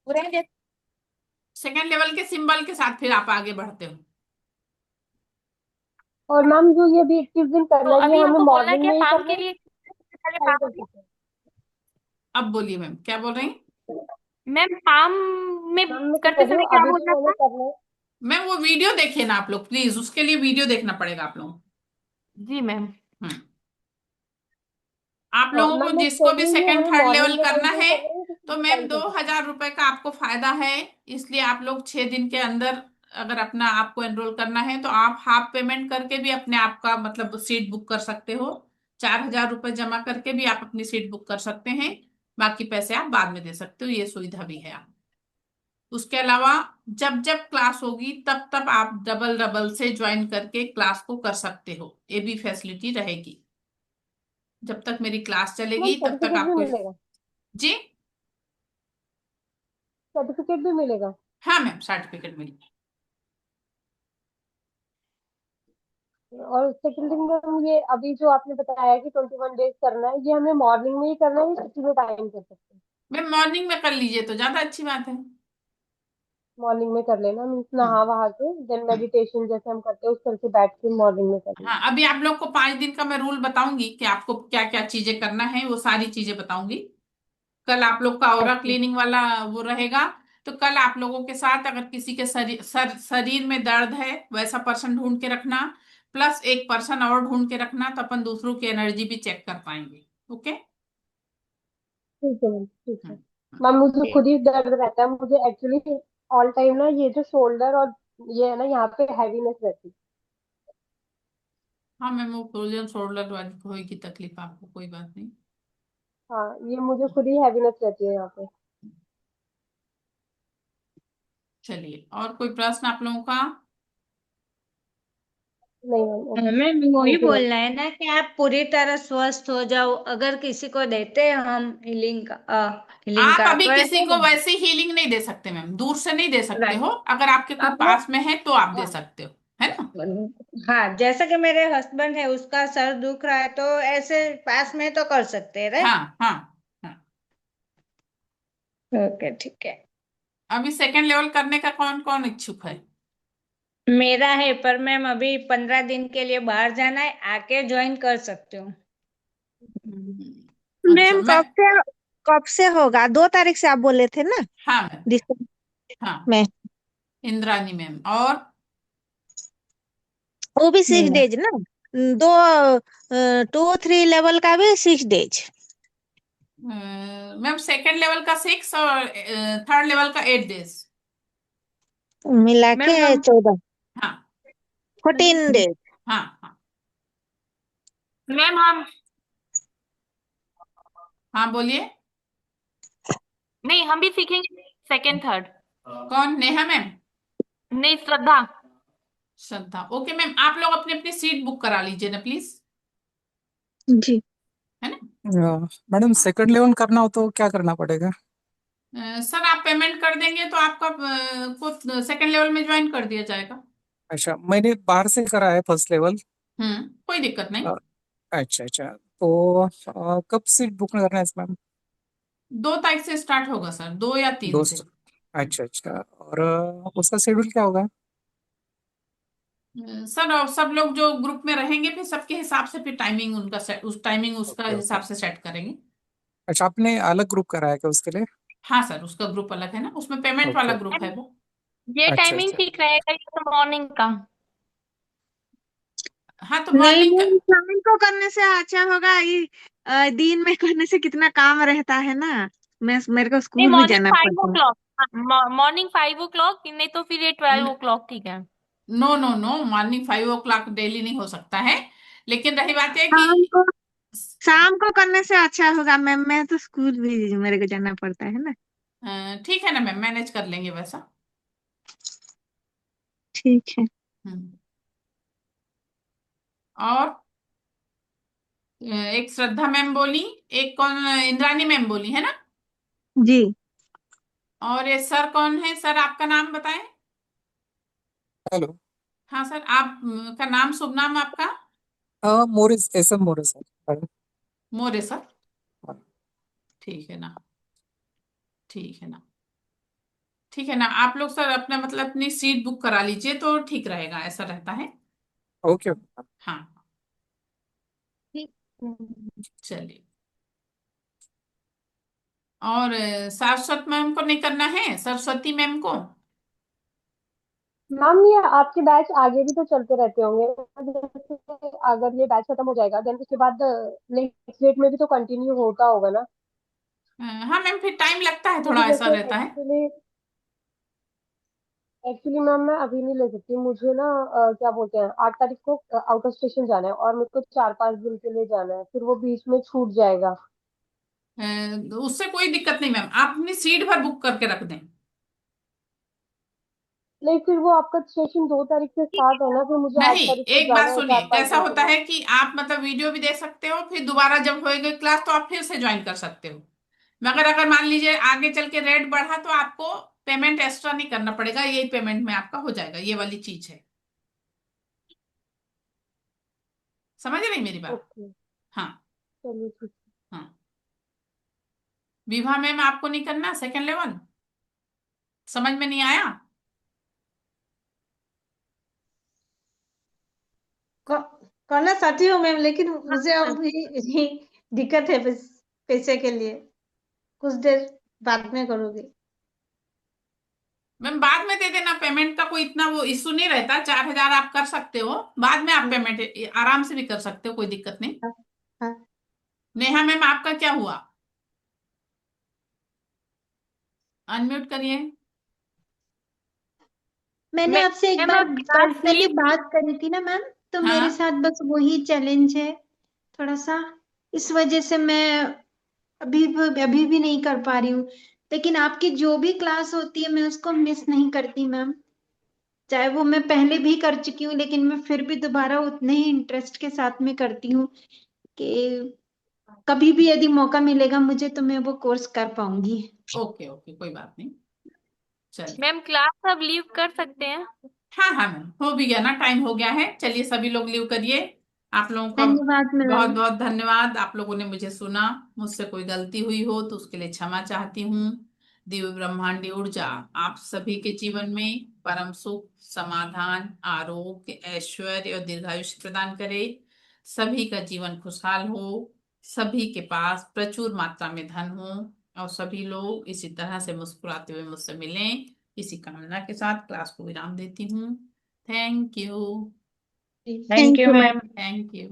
पूरे सेकंड लेवल के सिंबल के साथ फिर आप आगे बढ़ते हो। और मैम जो ये भी 21 दिन तो करना है, ये अभी हमें हमको बोलना है मॉर्निंग कि में ही फार्म करना के है लिए पहले टाइम फार्म। कर सकते हैं? अब बोलिए मैम, क्या बोल रही हैं? मैम फार्म में मैम मैं कह करते रही हूँ समय क्या अभी बोलना तो मैंने था? करना है। मैम वो वीडियो देखिए ना आप लोग प्लीज, उसके लिए वीडियो देखना पड़ेगा आप लोगों जी मैम। को। आप हाँ लोगों को मैम मैं जिसको कह भी रही हूँ ये सेकंड हमें थर्ड लेवल मॉर्निंग में करना कंटिन्यू है, करना है या किसी तो भी मैम टाइम कर दो सकते हैं? हजार रुपए का आपको फायदा है। इसलिए आप लोग 6 दिन के अंदर अगर अपना आपको एनरोल करना है तो आप हाफ पेमेंट करके भी अपने आप का मतलब सीट बुक कर सकते हो। 4,000 रुपए जमा करके भी आप अपनी सीट बुक कर सकते हैं। बाकी पैसे आप बाद में दे सकते हो, ये सुविधा भी है आप। उसके अलावा जब जब क्लास होगी तब तब आप डबल डबल से ज्वाइन करके क्लास को कर सकते हो, ये भी फैसिलिटी रहेगी। जब तक मेरी क्लास मैम चलेगी तब तक सर्टिफिकेट भी आपको। मिलेगा? जी। सर्टिफिकेट भी मिलेगा? हाँ मैम, सर्टिफिकेट मिली। और सेकंड थिंग मैम, ये अभी जो आपने बताया कि 21 डेज करना है, ये हमें मॉर्निंग में ही करना है या किसी भी टाइम कर सकते हैं? मैम मॉर्निंग में कर लीजिए तो ज्यादा अच्छी बात है। मॉर्निंग में कर लेना, मीन्स हम्म नहा वहा के देन हम्म। मेडिटेशन जैसे हम करते हैं उस तरह से बैठ के मॉर्निंग में कर लेना। हाँ, अभी आप लोग को 5 दिन का मैं रूल बताऊंगी कि आपको क्या क्या चीजें करना है, वो सारी चीजें बताऊंगी। कल आप लोग का ऑरा ओके। क्लीनिंग वाला वो रहेगा। तो कल आप लोगों के साथ अगर किसी के शरीर में दर्द है वैसा पर्सन ढूंढ के रखना, प्लस एक पर्सन और ढूंढ के रखना, तो अपन दूसरों की एनर्जी भी चेक कर पाएंगे। ओके। ठीक है मैम, ठीक है। हम्म हम्म। मैम मुझे ठीक। खुद ही दर्द रहता है, मुझे एक्चुअली ऑल टाइम ना ये जो शोल्डर और ये है ना यहाँ पे हैवीनेस रहती है। हाँ मैम, वो फ्रोजन शोल्डर वाली होगी तकलीफ आपको, कोई बात नहीं। हाँ, ये मुझे खुद ही हैवीनेस रहती है यहाँ पे। चलिए, और कोई प्रश्न आप लोगों का? नहीं मैम, हमें वही थैंक यू मैम। बोलना है ना कि आप पूरी तरह स्वस्थ हो जाओ, अगर किसी को देते हैं हम हीलिंग आप का अभी तो किसी ऐसे को वैसे हीलिंग नहीं दे सकते मैम, दूर से नहीं दे सकते राइट। हो। अगर आपके कोई आप पास में है तो आप दे लोग सकते हो, है ना। हाँ, जैसा कि मेरे हस्बैंड है, उसका सर दुख रहा है, तो ऐसे पास में तो कर सकते हैं, राइट। हाँ हाँ हाँ। ओके, ठीक है। अभी सेकंड लेवल करने का कौन कौन इच्छुक है? मेरा है, पर मैम अभी 15 दिन के लिए बाहर जाना है, आके ज्वाइन कर सकती हूँ। अच्छा मैम मैं, कब से होगा? 2 तारीख से आप बोले थे ना, हाँ मैम, दिसंबर हाँ, में। इंद्रानी मैम। और वो भी 6 डेज नहीं, ना? दो 2 3 लेवल का भी 6 डेज। मैम सेकंड लेवल का 6 और थर्ड लेवल का 8 डेज। मिला के मैम हम 14, हाँ 14 डेज। हाँ हाँ मैम हम हाँ, बोलिए। नहीं, हम भी सीखेंगे सेकेंड थर्ड। कौन? नेहा मैम? नहीं, श्रद्धा। श्रद्धा, ओके मैम, आप लोग अपनी अपनी सीट बुक करा लीजिए ना प्लीज, जी। है ना। मैडम हाँ। सेकंड लेवल करना हो तो क्या करना पड़ेगा? सर आप पेमेंट कर देंगे तो आपका को सेकंड लेवल में ज्वाइन कर दिया जाएगा। अच्छा, मैंने बाहर से करा है फर्स्ट लेवल। कोई दिक्कत नहीं। अच्छा अच्छा, तो कब सीट बुक करना है इसमें? 2 तारीख से स्टार्ट होगा सर, 2 या 3 से। दोस्त। अच्छा अच्छा, और उसका शेड्यूल क्या होगा? सर और सब लोग जो ग्रुप में रहेंगे फिर सबके हिसाब से फिर टाइमिंग उनका सेट, उस टाइमिंग उसका ओके ओके। हिसाब से सेट करेंगे। अच्छा, आपने अलग ग्रुप करा है क्या उसके लिए? हाँ सर, उसका ग्रुप अलग है ना, उसमें पेमेंट वाला ओके। ग्रुप है वो। ये अच्छा टाइमिंग अच्छा। ठीक रहेगा, ये तो मॉर्निंग का। हाँ तो नहीं मॉर्निंग का। मैम, शाम को करने से अच्छा होगा। ये दिन में करने से कितना काम रहता है ना। मेरे को नहीं, स्कूल भी मॉर्निंग जाना फाइव ओ पड़ता है। क्लॉक मॉर्निंग 5 o'clock, नहीं तो फिर ये 12 o'clock ठीक है। No no no, morning 5 o'clock daily नहीं हो सकता है। लेकिन रही बात है कि शाम को शाम को करने से अच्छा होगा मैम, मैं तो स्कूल भी मेरे को जाना पड़ता है ना। ठीक है ना मैम, मैनेज कर लेंगे वैसा। ठीक है। हम्म। और एक श्रद्धा मैम बोली, एक कौन, इंद्रानी मैम बोली, है ना। जी। और ये सर कौन है? सर आपका नाम बताएं। हेलो। हाँ सर, आप का नाम, शुभ नाम आपका? मोरिस, SM मोरिस है मैडम। मोरे सर। हाँ। ठीक है ना, ठीक है ना, ठीक है ना। आप लोग सर अपना मतलब अपनी सीट बुक करा लीजिए तो ठीक रहेगा, ऐसा रहता है। Okay okay. हाँ। ठीक। चलिए, और सरस्वती मैम को नहीं करना है? सरस्वती मैम को? मैम ये आपके बैच आगे भी तो चलते रहते होंगे, जैसे अगर ये बैच खत्म हो जाएगा देन उसके बाद नेक्स्ट डेट में भी तो कंटिन्यू होता होगा ना? हाँ मैम, फिर टाइम लगता है क्योंकि थोड़ा, ऐसा जैसे रहता है। एक्चुअली मैम मैं अभी नहीं ले सकती, मुझे ना क्या बोलते हैं 8 तारीख को आउट ऑफ स्टेशन जाना है और मेरे को 4 5 दिन के लिए जाना है, फिर वो बीच में छूट जाएगा। उससे कोई दिक्कत नहीं मैम, आप अपनी सीट भर बुक करके रख दें। नहीं, फिर वो आपका सेशन 2 तारीख से स्टार्ट है ना, फिर मुझे आठ नहीं, तारीख को एक बात जाना है चार सुनिए, पांच कैसा दिन के होता लिए। है कि आप मतलब वीडियो भी देख सकते हो, फिर दोबारा जब होएगी क्लास तो आप फिर से ज्वाइन कर सकते हो। मगर अगर मान लीजिए आगे चल के रेट बढ़ा तो आपको पेमेंट एक्स्ट्रा नहीं करना पड़ेगा, यही पेमेंट में आपका हो जाएगा, ये वाली चीज है। समझ रही मेरी बात? ओके, हाँ चलिए ठीक है। हाँ। विभा मैम आपको नहीं करना सेकंड लेवल? समझ में नहीं आया? करना चाहती हूँ मैम, लेकिन मुझे अब भी दिक्कत है पैसे के लिए। कुछ देर बाद में करूँगी। मैम बाद में दे देना, पेमेंट का कोई इतना वो इशू नहीं रहता। 4,000 आप कर सकते हो, बाद में आप पेमेंट आराम से भी कर सकते हो, कोई दिक्कत नहीं। हाँ, हाँ। नेहा मैम आपका क्या हुआ? अनम्यूट करिए। मैंने आपसे एक मैम बार आप क्लास पहले ली? बात करी थी ना मैम, तो मेरे हाँ साथ बस वही चैलेंज है थोड़ा सा। इस वजह से मैं अभी भी नहीं कर पा रही हूँ। लेकिन आपकी जो भी क्लास होती है मैं उसको मिस नहीं करती मैम। चाहे वो मैं पहले भी कर चुकी हूँ, लेकिन मैं फिर भी दोबारा उतने ही इंटरेस्ट के साथ में करती हूँ कि कभी भी यदि मौका मिलेगा मुझे तो मैं वो कोर्स कर पाऊंगी। ओके ओके, कोई बात नहीं। चलिए। मैम क्लास अब लीव कर सकते हैं? हाँ हाँ मैम, हो भी गया ना, टाइम हो गया है। चलिए सभी लोग लीव करिए। आप लोगों का धन्यवाद बहुत मैम। बहुत धन्यवाद। आप लोगों ने मुझे सुना। मुझसे कोई गलती हुई हो तो उसके लिए क्षमा चाहती हूँ। दिव्य ब्रह्मांडी ऊर्जा आप सभी के जीवन में परम सुख, समाधान, आरोग्य, ऐश्वर्य और दीर्घायुष्य प्रदान करे। सभी का जीवन खुशहाल हो, सभी के पास प्रचुर मात्रा में धन हो, और सभी लोग इसी तरह से मुस्कुराते हुए मुझसे मिलें। इसी कामना के साथ क्लास को विराम देती हूँ। Thank you. Thank you ma'am. Thank you.